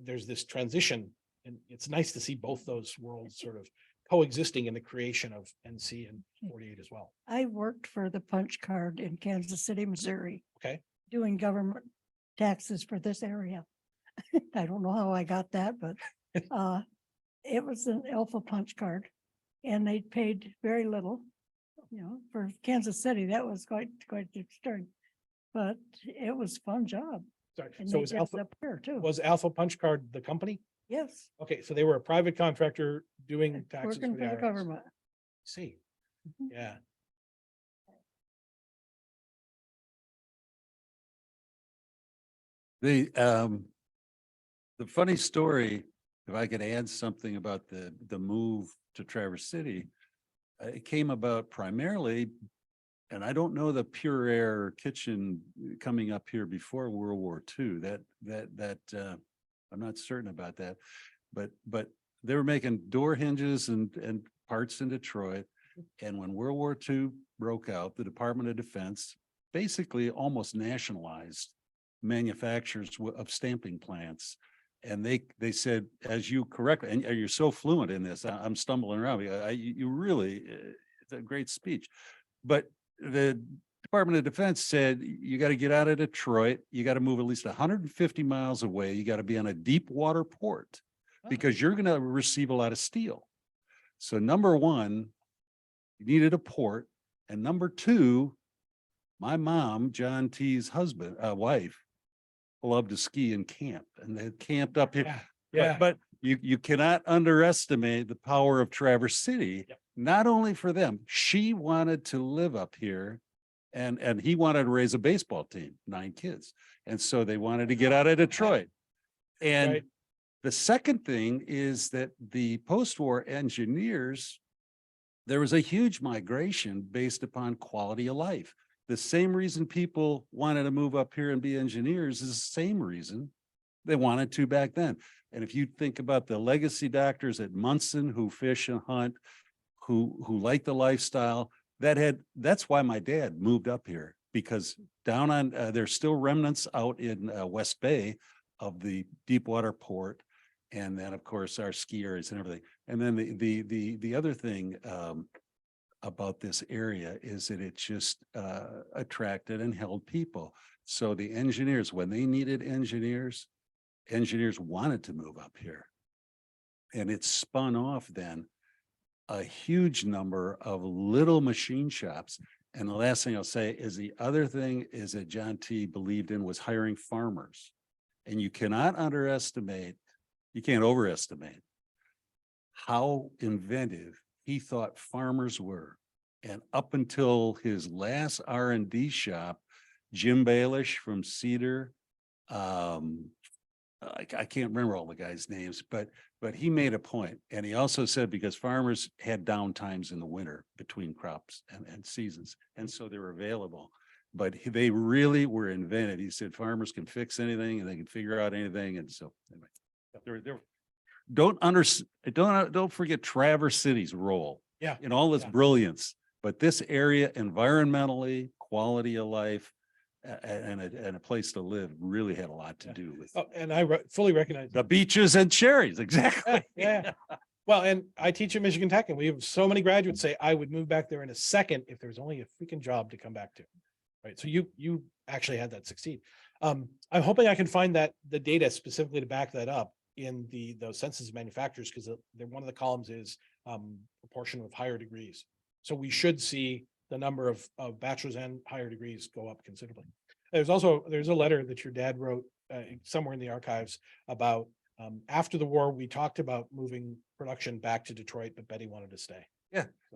there's this transition, and it's nice to see both those worlds sort of coexisting in the creation of NC and 48 as well. I worked for the punch card in Kansas City, Missouri. Okay. Doing government taxes for this area. I don't know how I got that, but it was an alpha punch card. And they paid very little, for Kansas City, that was quite extreme. But it was a fun job. Sorry, And so they was did it Alpha, up here too. was Alpha Punch Card the company? Yes. Okay, so they were a private contractor doing taxes Working for for the IRS. government. See, Mhm. yeah. The funny story, if I could add something about the move to Traverse City, it came about primarily, and I don't know the Pure Air kitchen coming up here before World War II. I'm not certain about that, but they were making door hinges and parts in Detroit. And when World War II broke out, the Department of Defense basically almost nationalized manufacturers of stamping plants. And they said, as you correctly, and you're so fluent in this, I'm stumbling around. You really, it's a great speech. But the Department of Defense said, you got to get out of Detroit. You got to move at least 150 miles away. You got to be on a deep water port because you're going to receive a lot of steel. So number one, you needed a port. And number two, my mom, John T.'s wife, loved to ski and camp, and they camped up here. Yeah. But you cannot underestimate the power of Traverse City, Yep. not only for them. She wanted to live up here and he wanted to raise a baseball team, 9 kids. And so they wanted to get out of Detroit. And Right. the second thing is that the post-war engineers, there was a huge migration based upon quality of life. The same reason people wanted to move up here and be engineers is the same reason they wanted to back then. And if you think about the legacy doctors at Munson who fish and hunt, who like the lifestyle, that's why my dad moved up here, because down on, there's still remnants out in West Bay of the Deepwater Port. And then of course our ski areas and everything. And then the other thing, about this area is that it just attracted and held people. So the engineers, when they needed engineers wanted to move up here. And it spun off then a huge number of little machine shops. And the last thing I'll say is the other thing is that John T. believed in was hiring farmers. And you cannot overestimate how inventive he thought farmers were. And up until his last R&D shop, Jim Baelish from Cedar, I can't remember all the guys' names, but he made a point. And he also said, because farmers had down times in the winter between crops and seasons, and so they were available. But they really were inventive. He said farmers can fix anything and they can figure out anything. And so anyway, don't forget Traverse City's role. Yeah. In all its Yeah. brilliance, but this area environmentally, quality of life, and a place to live really had a lot to Yeah. do with Oh, and I fully recognize the beaches and cherries. Exactly. Yeah. Well, and I teach at Michigan Tech, and we have so many graduates say, I would move back there in a second if there was only a freaking job to come back to. Right. So you actually had that succeed. I'm hoping I can find the data specifically to back that up in those census of manufacturers, because one of the columns is proportion of higher degrees. So we should see the number of bachelor's and higher degrees go up considerably. There's a letter that your dad wrote somewhere in the archives about, after the war, we talked about moving production back to Detroit, but Betty wanted to stay.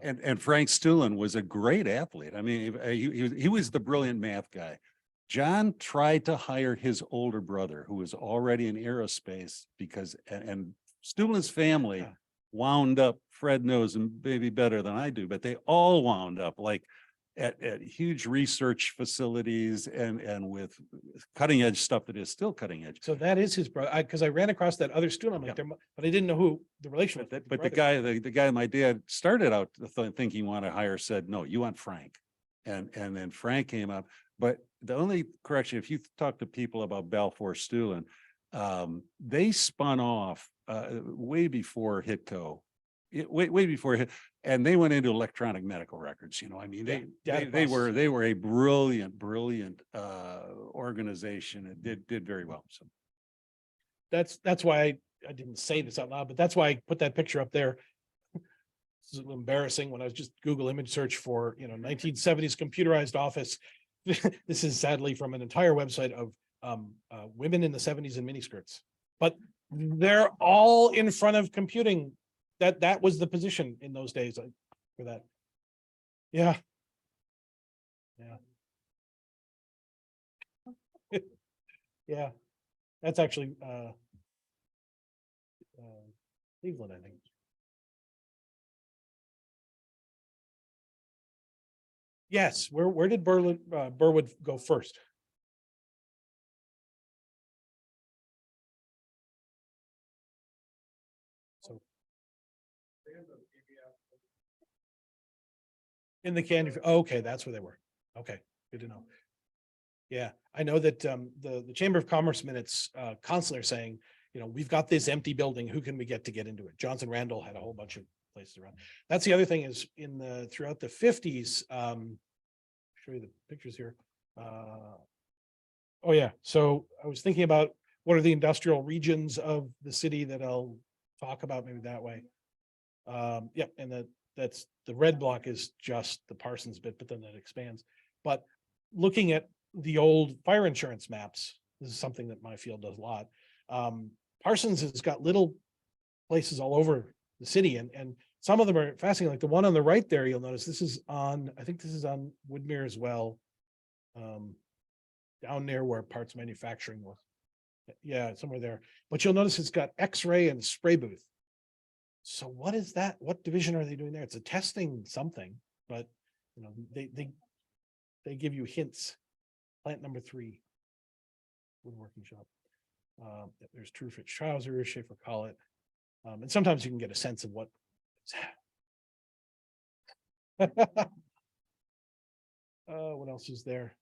And Frank Stulin was a great athlete. I mean, he was the brilliant math guy. John tried to hire his older brother, who was already in aerospace, because, and Stulin's family Yeah. wound up, Fred knows and maybe better than I do, but they all wound up like at huge research facilities and with cutting edge stuff that is still cutting edge. So that is his brother, because I ran across that other student, I'm like, Yeah. but I didn't know who the relation was. But the guy, the guy my dad started out thinking he wanted to hire said, no, you want Frank. And then Frank came up, but the only correction, if you talk to people about Balfour Stulin, they spun off way before Hitco. Way before hit, and they went into electronic medical records, you know, I mean, data they processing. were a brilliant organization. It did very well. So That's why I didn't say this out loud, but that's why I put that picture up there. This is a little embarrassing when I was just Google image search for, 1970s computerized office. This is sadly from an entire website of women in the 70s in miniskirts, but they're all in front of computing. That was the position in those days for that. Yeah. Yeah. Yeah, that's actually Cleveland, I think. Yes, where did Burwood go first? So in the candy, okay, that's where they were. Okay, good to know. Yeah, I know that the Chamber of Commerce minutes constantly are saying, we've got this empty building, who can we get into it? Johnson Randall had a whole bunch of places around. That's the other thing is throughout the 50s, show you the pictures here. Oh yeah, so I was thinking about what are the industrial regions of the city that I'll talk about maybe that way. Yeah, and that's the red block is just the Parsons bit, but then that expands. But looking at the old fire insurance maps, this is something that my field does a lot. Parsons has got little places all over the city, and some of them are fascinating. Like the one on the right there, you'll notice this is on, I think this is on Woodmere as well. Down near where parts manufacturing was. Yeah, somewhere there. But you'll notice it's got X-ray and spray booth. So what is that? What division are they doing there? It's a testing something, but they give you hints. Plant number 3, woodworking shop. There's True Fit Trousers, Schaefer Collett. And sometimes you can get a sense of what what else is there?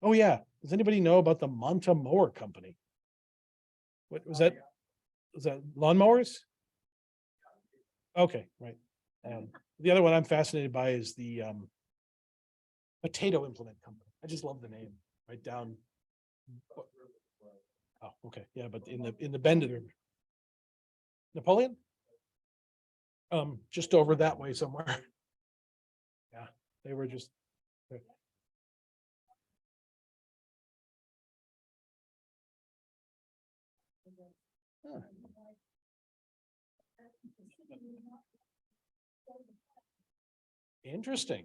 Oh yeah. Does anybody know about the Monta Mower Company? What was that? Was that lawnmowers? Okay, right. The other one I'm fascinated by is the potato implement company. I just love the name. Right down. Oh, okay, yeah, but in the bend of the Napoleon? Just over that way somewhere. Yeah, they were just. Huh. Interesting.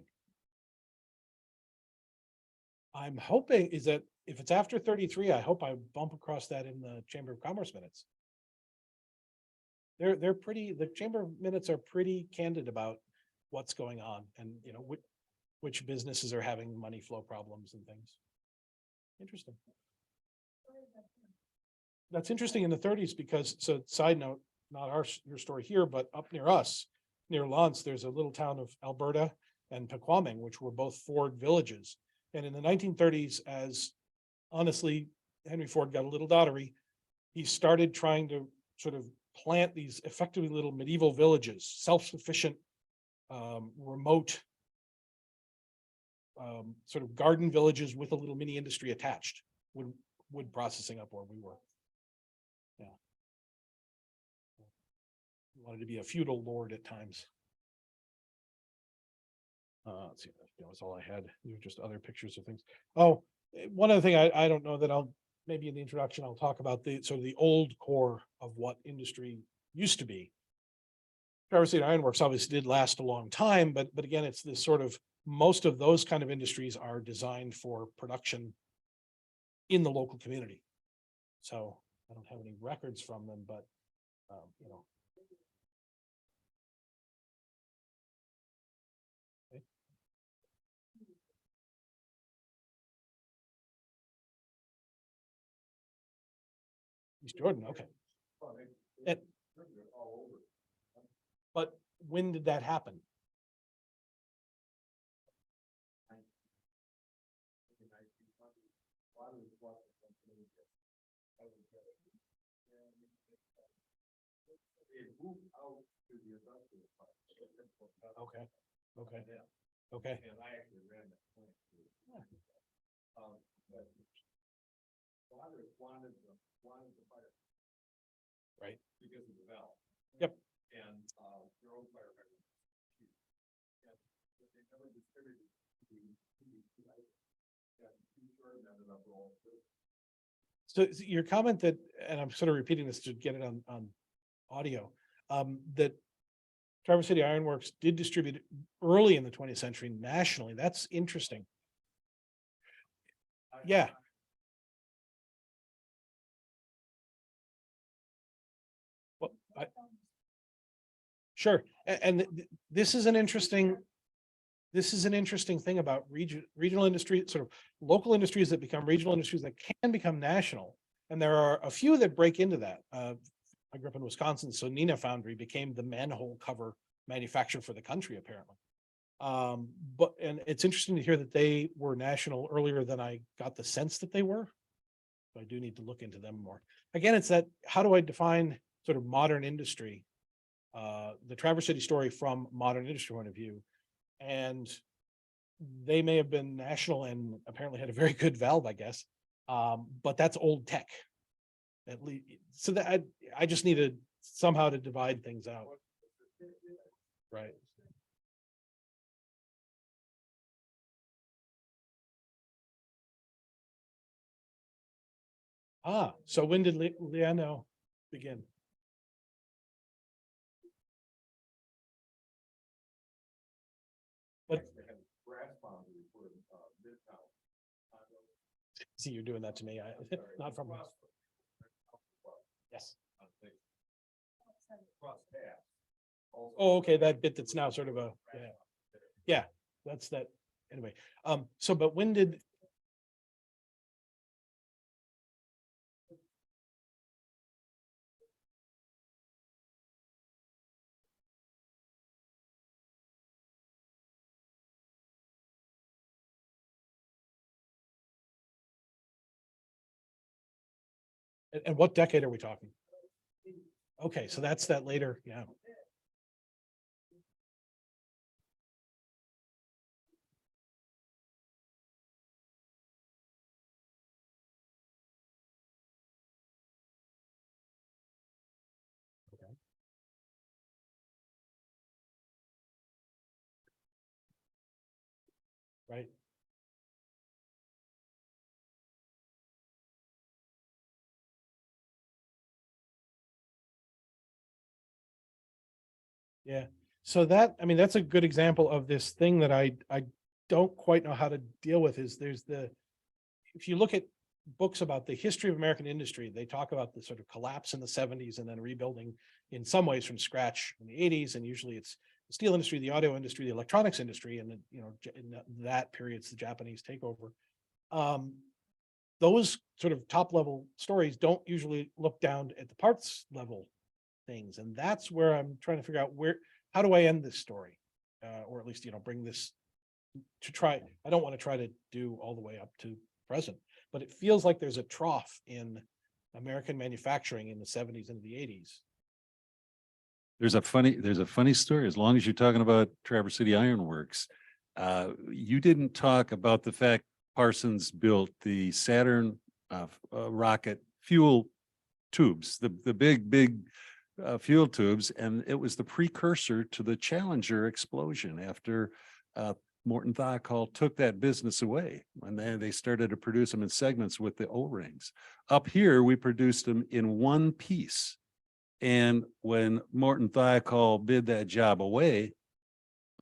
I'm hoping is that if it's after 33, I hope I bump across that in the Chamber of Commerce minutes. They're pretty, the Chamber minutes are pretty candid about what's going on and which businesses are having money flow problems and things. Interesting. That's interesting in the 30s because, so side note, not your story here, but up near us, near Lance, there's a little town of Alberta and Pequaming, which were both Ford villages. And in the 1930s, as honestly, Henry Ford got a little dottery, he started trying to sort of plant these effectively little medieval villages, self-sufficient, remote, sort of garden villages with a little mini industry attached, wood processing up where we were. Yeah. Wanted to be a feudal lord at times. Let's see, that was all I had. These are just other pictures of things. Oh, one other thing I don't know that I'll maybe in the introduction, I'll talk about the sort of the old core of what industry used to be. Traverse City Iron Works obviously did last a long time, but again, it's this sort of, most of those kind of industries are designed for production in the local community. So I don't have any records from them, but you know. Okay. East Jordan, okay. And- But when did that happen? Okay, okay, okay. And I actually ran that plant. But father wanted the fire. Right. Because of the valve. Yep. And their own firefighter. But they never distributed So your comment that, and I'm sort of repeating this to get it on audio, that Traverse City Iron Works did distribute early in the 20th century nationally. That's interesting. Yeah. Well, sure. And this is an interesting thing about regional industry, sort of local industries that become regional industries that can become national. And there are a few that break into that. I grew up in Wisconsin, so Neenah Foundry became the manhole cover manufacturer for the country, apparently. And it's interesting to hear that they were national earlier than I got the sense that they were. So I do need to look into them more. Again, it's that, how do I define sort of modern industry? The Traverse City story from modern industry point of view. And they may have been national and apparently had a very good valve, I guess. But that's old tech. At least, so that I just needed somehow to divide things out. Right. So when did Liano begin? But see, you're doing that to me. Not from. Yes. Oh, okay, that bit that's now sort of a, yeah, that's that, anyway. So, but when did? And what decade are we talking? Okay, so that's that later, yeah. Okay. Right. Yeah, so that, I mean, that's a good example of this thing that I don't quite know how to deal with, is there's if you look at books about the history of American industry, they talk about the sort of collapse in the 70s and then rebuilding in some ways from scratch in the 80s. And usually it's the steel industry, the audio industry, the electronics industry, and then, you know, in that period, it's the Japanese takeover. Those sort of top level stories don't usually look down at the parts level things. And that's where I'm trying to figure out how do I end this story? Or at least, you know, bring this to try. I don't want to try to do all the way up to present, but it feels like there's a trough in American manufacturing in the 70s and the 80s. There's a funny story, as long as you're talking about Traverse City Iron Works. You didn't talk about the fact Parsons built the Saturn rocket fuel tubes, the big fuel tubes, and it was the precursor to the Challenger explosion after Morton Thiokol took that business away and then they started to produce them in segments with the O-rings. Up here, we produced them in one piece. And when Morton Thiokol bid that job away,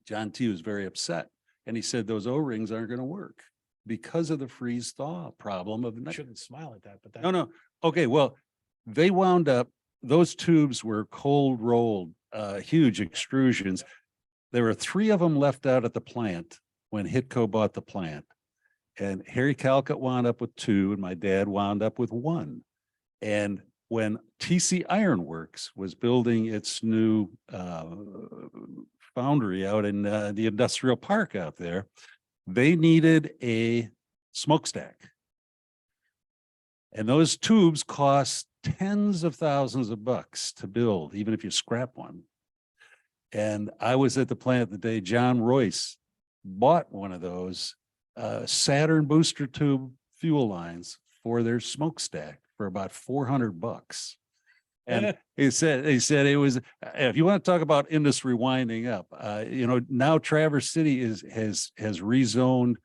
John T was very upset. And he said, those O-rings aren't going to work because of the freeze thaw problem of I shouldn't smile at that, but that. no. Okay, well, they wound up, those tubes were cold rolled, huge extrusions. There were 3 of them left out at the plant when Hitco bought the plant. And Harry Calcutt wound up with 2 and my dad wound up with 1. And when TC Ironworks was building its new foundry out in the industrial park out there, they needed a smokestack. And those tubes cost tens of thousands of bucks to build, even if you scrap one. And I was at the plant the day John Royce bought one of those Saturn booster tube fuel lines for their smokestack for about 400 bucks. And he said it was, if you want to talk about industry winding up, now Traverse City has rezoned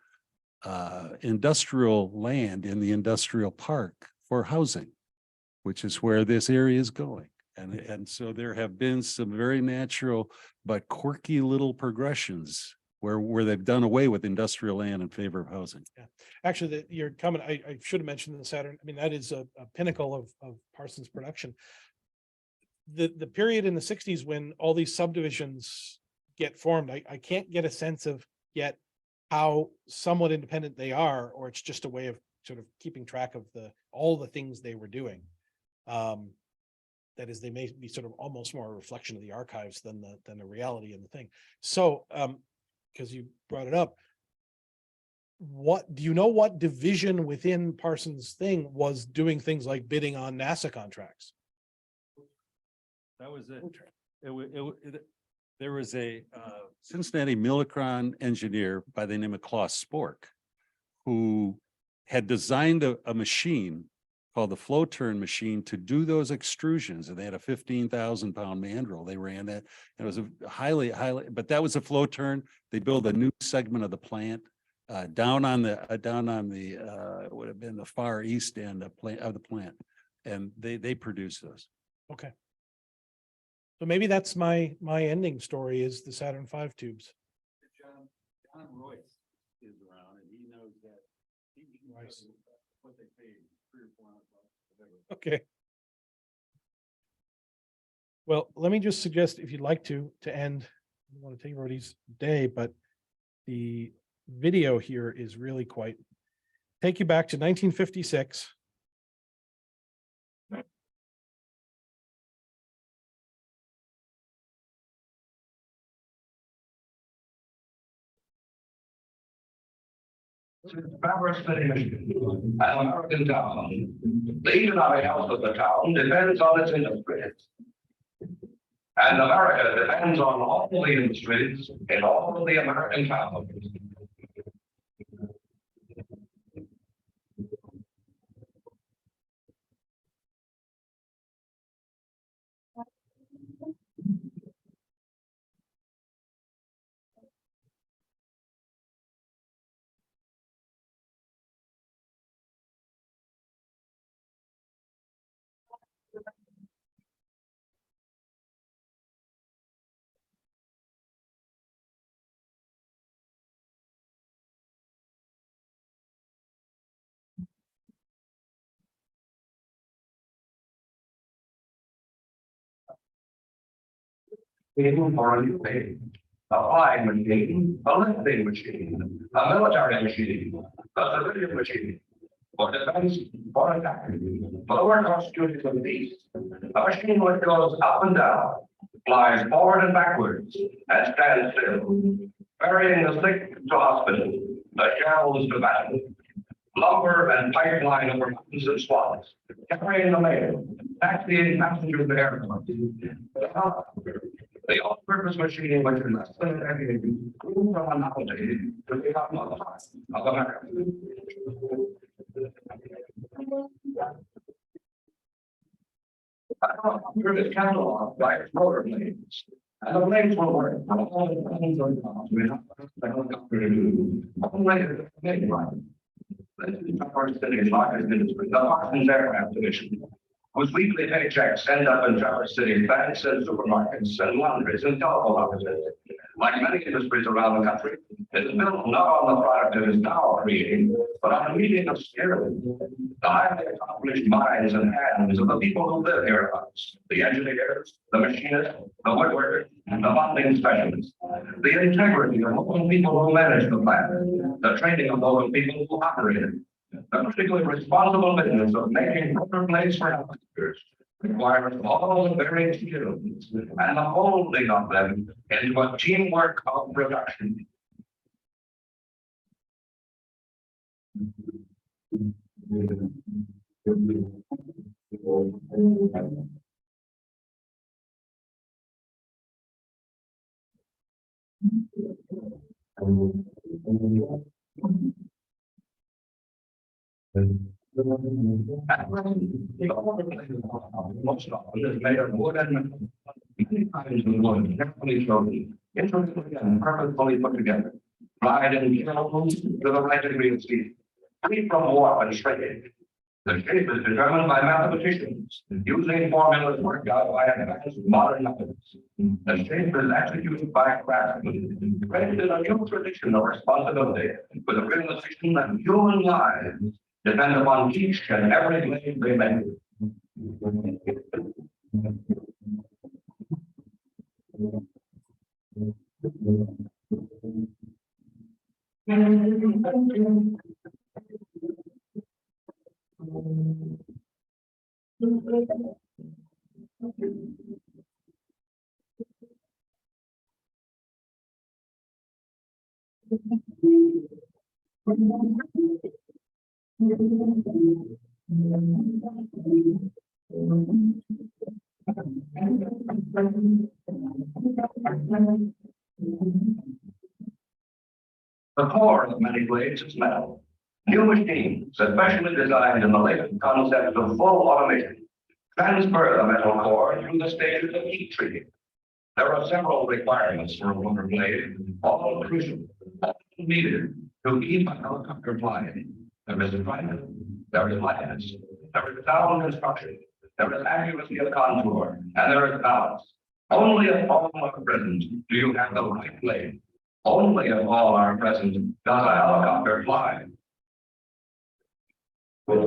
industrial land in the industrial park for housing, which is where this area is going. And so there have been some very natural but quirky little progressions where they've done away with industrial land in favor of housing. Yeah. Actually, your comment, I should have mentioned the Saturn. I mean, that is a pinnacle of Parsons production. The period in the 60s when all these subdivisions get formed, I can't get a sense of yet how somewhat independent they are, or it's just a way of sort of keeping track of all the things they were doing. That is, they may be sort of almost more a reflection of the archives than the reality in the thing. So, because you brought it up, what do you know what division within Parsons thing was doing things like bidding on NASA contracts? That was it. There was a Cincinnati Millicron engineer by the name of Klaus Spork who had designed a machine called the flow turn machine to do those extrusions. And they had a 15,000 pound mandrel. They ran that. And it was a highly, but that was a flow turn. They built a new segment of the plant down on the it would have been the far east end of the plant. And they produce those. Okay. So maybe that's my ending story is the Saturn V tubes. John Royce is around and he knows that he knows what they paid, 3 or 400 bucks, whatever. Okay. Well, let me just suggest if you'd like to end, I don't want to take everybody's day, but the video here is really quite, take you back to 1956. Traverse City, Michigan, an American town. The economic health of the town depends on its industries. And America depends on all the industries in all of the American towns. Waiting for a new page, a flying machine, a lifting machine, a military machine, a civilian machine, for defense, for attack, for the work duties of peace, a machine which goes up and down, flies forward and backwards, and stands still, ferrying the sick to hospital, the shells to battle, lumber and pipeline over mountains and swamps, carrying the mail, taxiing passengers to airports. The all-purpose machine which is less than everything from a novelty to become a part of America. Under the catalog by its rotor blades, And the blades will work for all the planes on top. We have the helicopter to do. Only the main line. The Traverse City Lockers Industry, the Parsons Aircraft Division, whose weekly paychecks end up in Traverse City banks and supermarkets and laundries and telephone offices. Like many industries around the country, it is built not on the product it is now creating, but on a medium of skill. The highly accomplished minds and hands of the people who live hereabouts, the engineers, the machinists, the woodworkers, and the bonding specialists, the integrity of local people who manage the plant, the training of local people who operate it, the critically responsible business of making rotor blades for helicopters requires all the varying skills and the molding of them into a teamwork of production. Most often is made of wood and metal. Many kinds of wood carefully chosen, intricately and purposefully put together, dried in kilns to the right degree of steel, free from warp and shrinkage. The shape is determined by mathematicians using formulas worked out by advanced modern methods. The shape is executed by craftsmen, raised in a new tradition of responsibility with the realization that human lives depend upon each and every blade they make. The core of many blades is metal. New machines, especially designed in the latest concepts of full automation, transfer the metal core through the stages of heat treating. There are several requirements for a rotor blade, all crucial, all needed to keep a helicopter flying. There is refinement, there is lightness, there is sound construction, there is accuracy of contour, and there is balance. Only if all are present do you have the right blade. Only if all are present does a helicopter fly. It's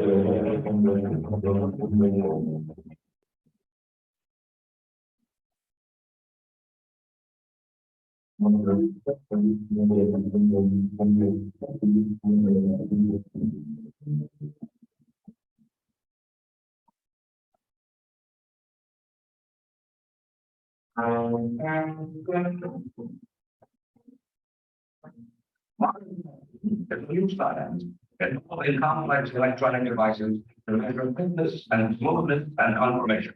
a new science in complex electronic devices to measure thickness and smoothness and conformation.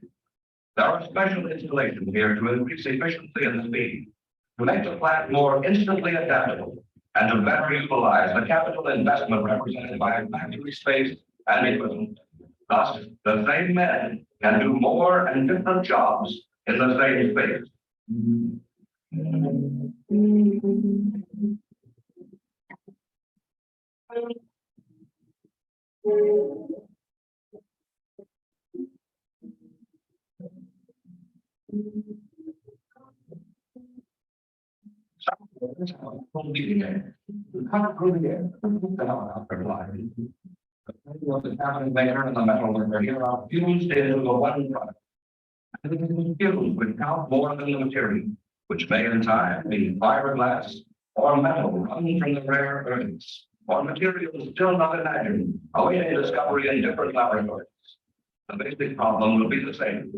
There are special installations here to increase efficiency and speed, to make the plant more instantly adaptable, and to better utilize the capital investment represented by factory space and equipment. Thus, the same men can do more and different jobs in the same space. What is happening there in the metal worker here are fused into the one product. And it is fused which count more than the material, which may in time be fiberglass or metal run from the rare earths, or materials still not imagined, awaiting discovery in different laboratories. The basic problem will be the same: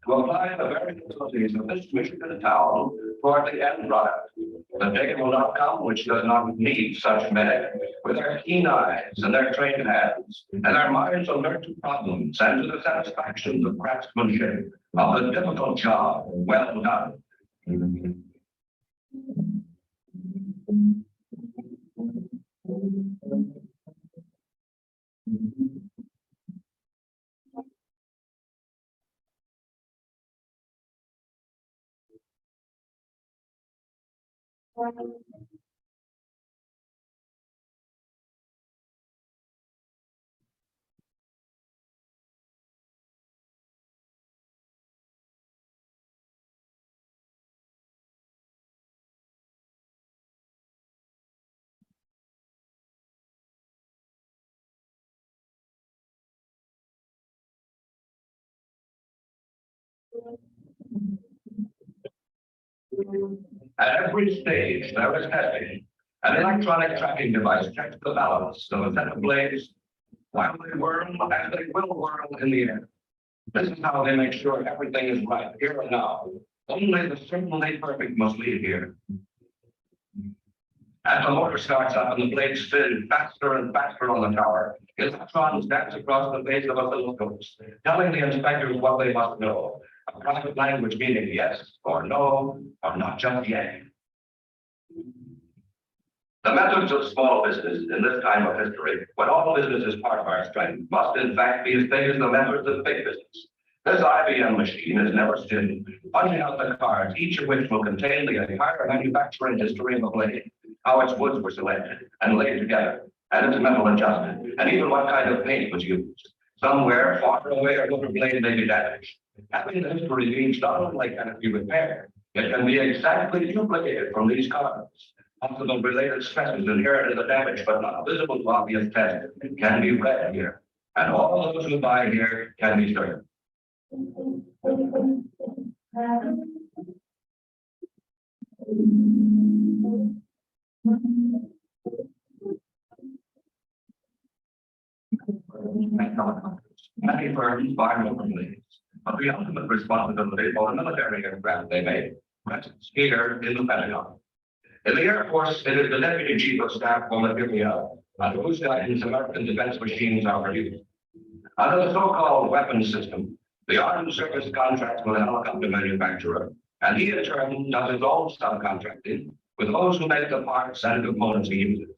to apply the very facilities of this Michigan town toward the end product. The day will not come which does not need such men with their keen eyes and their trained hands and their minds alert to problems and to the satisfaction of craftsmanship of the difficult job well done. At every stage, there is testing. An electronic tracking device checks the balance of a set of blades while they whirl as they will whirl in the air. This is how they make sure everything is right here and now. Only the certainly perfect must lead here. As the motor starts up and the blades spin faster and faster on the tower, electrons dance across the base of oscilloscopes, telling the inspectors what they must know. A private language meaning yes or no or not just yet. The methods of small business in this time of history, when all business is part of our strength, must in fact be as big as the methods of big business. This IBM machine is never still, punching out the cards, each of which will contain the entire manufacturing history of a blade, how its woods were selected and laid together, and its metal adjusted, and even what kind of paint was used. Somewhere far away, a rubber blade may be damaged. Having the history means not only can it be repaired, it can be exactly duplicated from these cards. Possible related stresses inherent in the damage, but not visible to obvious test, can be read here. And all those who buy here can be certain. Many firms buy rubber blades, but the ultimate responsibility for the military aircraft they make rests here in the Pentagon. In the Air Force, it is the Deputy Chief of Staff for WWII, under whose guidance American defense machines are produced. Under the so-called weapons system, the Armed Service contracts with a helicopter manufacturer, and he in turn does his own subcontracting with those who make the parts and components he uses.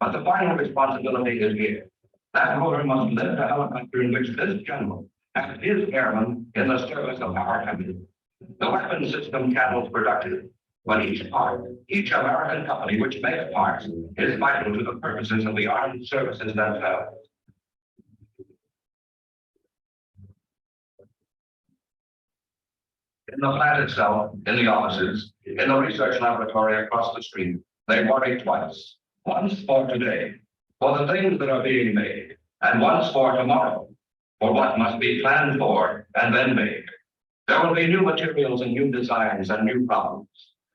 But the final responsibility is here. That rotor must lift a helicopter in which this general has his airmen in the service of our country. The weapons system handles production, but each part, each American company which makes parts is vital to the purposes of the armed services themselves. In the plant itself, in the offices, in the research laboratory across the street, they worry twice. Once for today, for the things that are being made, and once for tomorrow, for what must be planned for and then made. There will be new materials and new designs and new problems.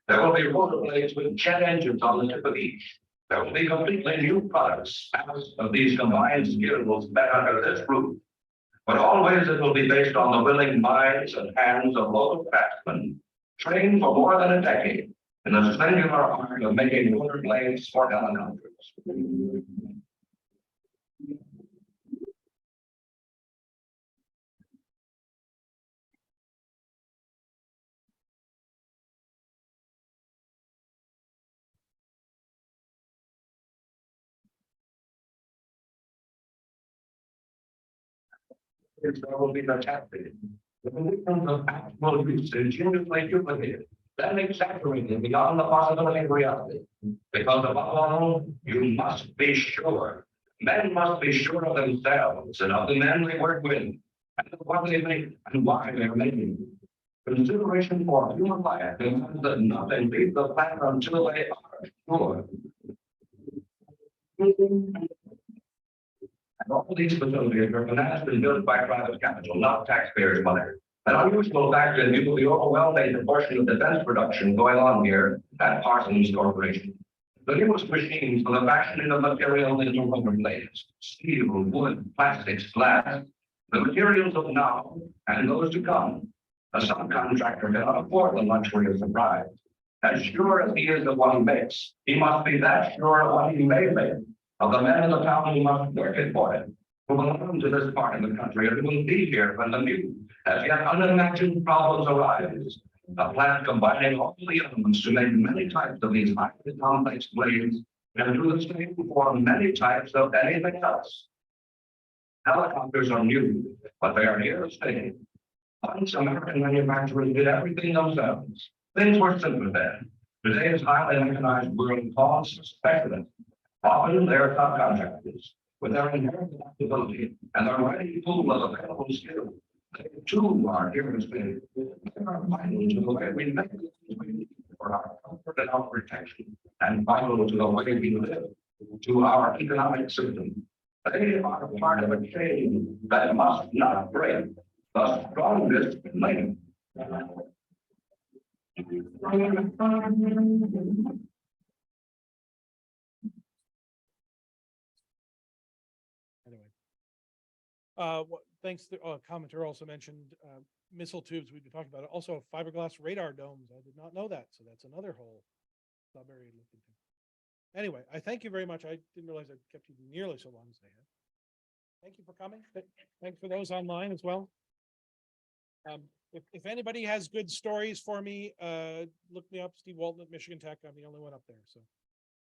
There will be rotor blades with jet engines on the tip of each. There will be completely new products as of these combined skills met under this roof. But always it will be based on the willing minds and hands of local craftsmen, trained for more than a decade in the singular art of making rotor blades for helicopters. There will be the testing. The conditions of actual usage usually duplicated, then exaggerated beyond the possibility of reality. Because above all, you must be sure. Men must be sure of themselves and of the men they work with, and of what they make and why they're making. Consideration for human life demands that nothing leaves the planet until they are sure. And all these facilities are financed and built by private capital, not taxpayers' money. An unusual fact in view of the overwhelming proportion of defense production going on here at Parsons Corporation. The newest machines for the fashioning of materials into rubber blades, steel, wood, plastics, glass, the materials of now and those to come. A subcontractor cannot afford the luxury of surprise. As sure as he is of what he makes, he must be that sure of what he may make. Of the men in the town who must work it for him, who belong to this part of the country and who will be here when the new, as yet unimagined problems arise. A plant combining all the elements to make many types of these highly complex blades and do the same for many types of anything else. Helicopters are new, but they are here to stay. Once American manufacturers did everything themselves. Things were simpler then. Today's highly mechanized world calls for specialists. Often they are subcontractors with their inherent adaptability and their ready pool of available skill. They too are here to stay. They are vital to the way we make it for our comfort and our protection, and vital to the way we live, to our economic system. They are part of a chain that must not break. The strongest link. Anyway. Thanks to, commenter also mentioned, missile tubes, we've been talking about it, also fiberglass radar domes. I did not know that, so that's another whole sub-area to look into. Anyway, I thank you very much. I didn't realize I kept you nearly so long as I had. Thank you for coming. Thanks for those online as well. If anybody has good stories for me, look me up, Steve Walton at Michigan Tech. I'm the only one up there, so.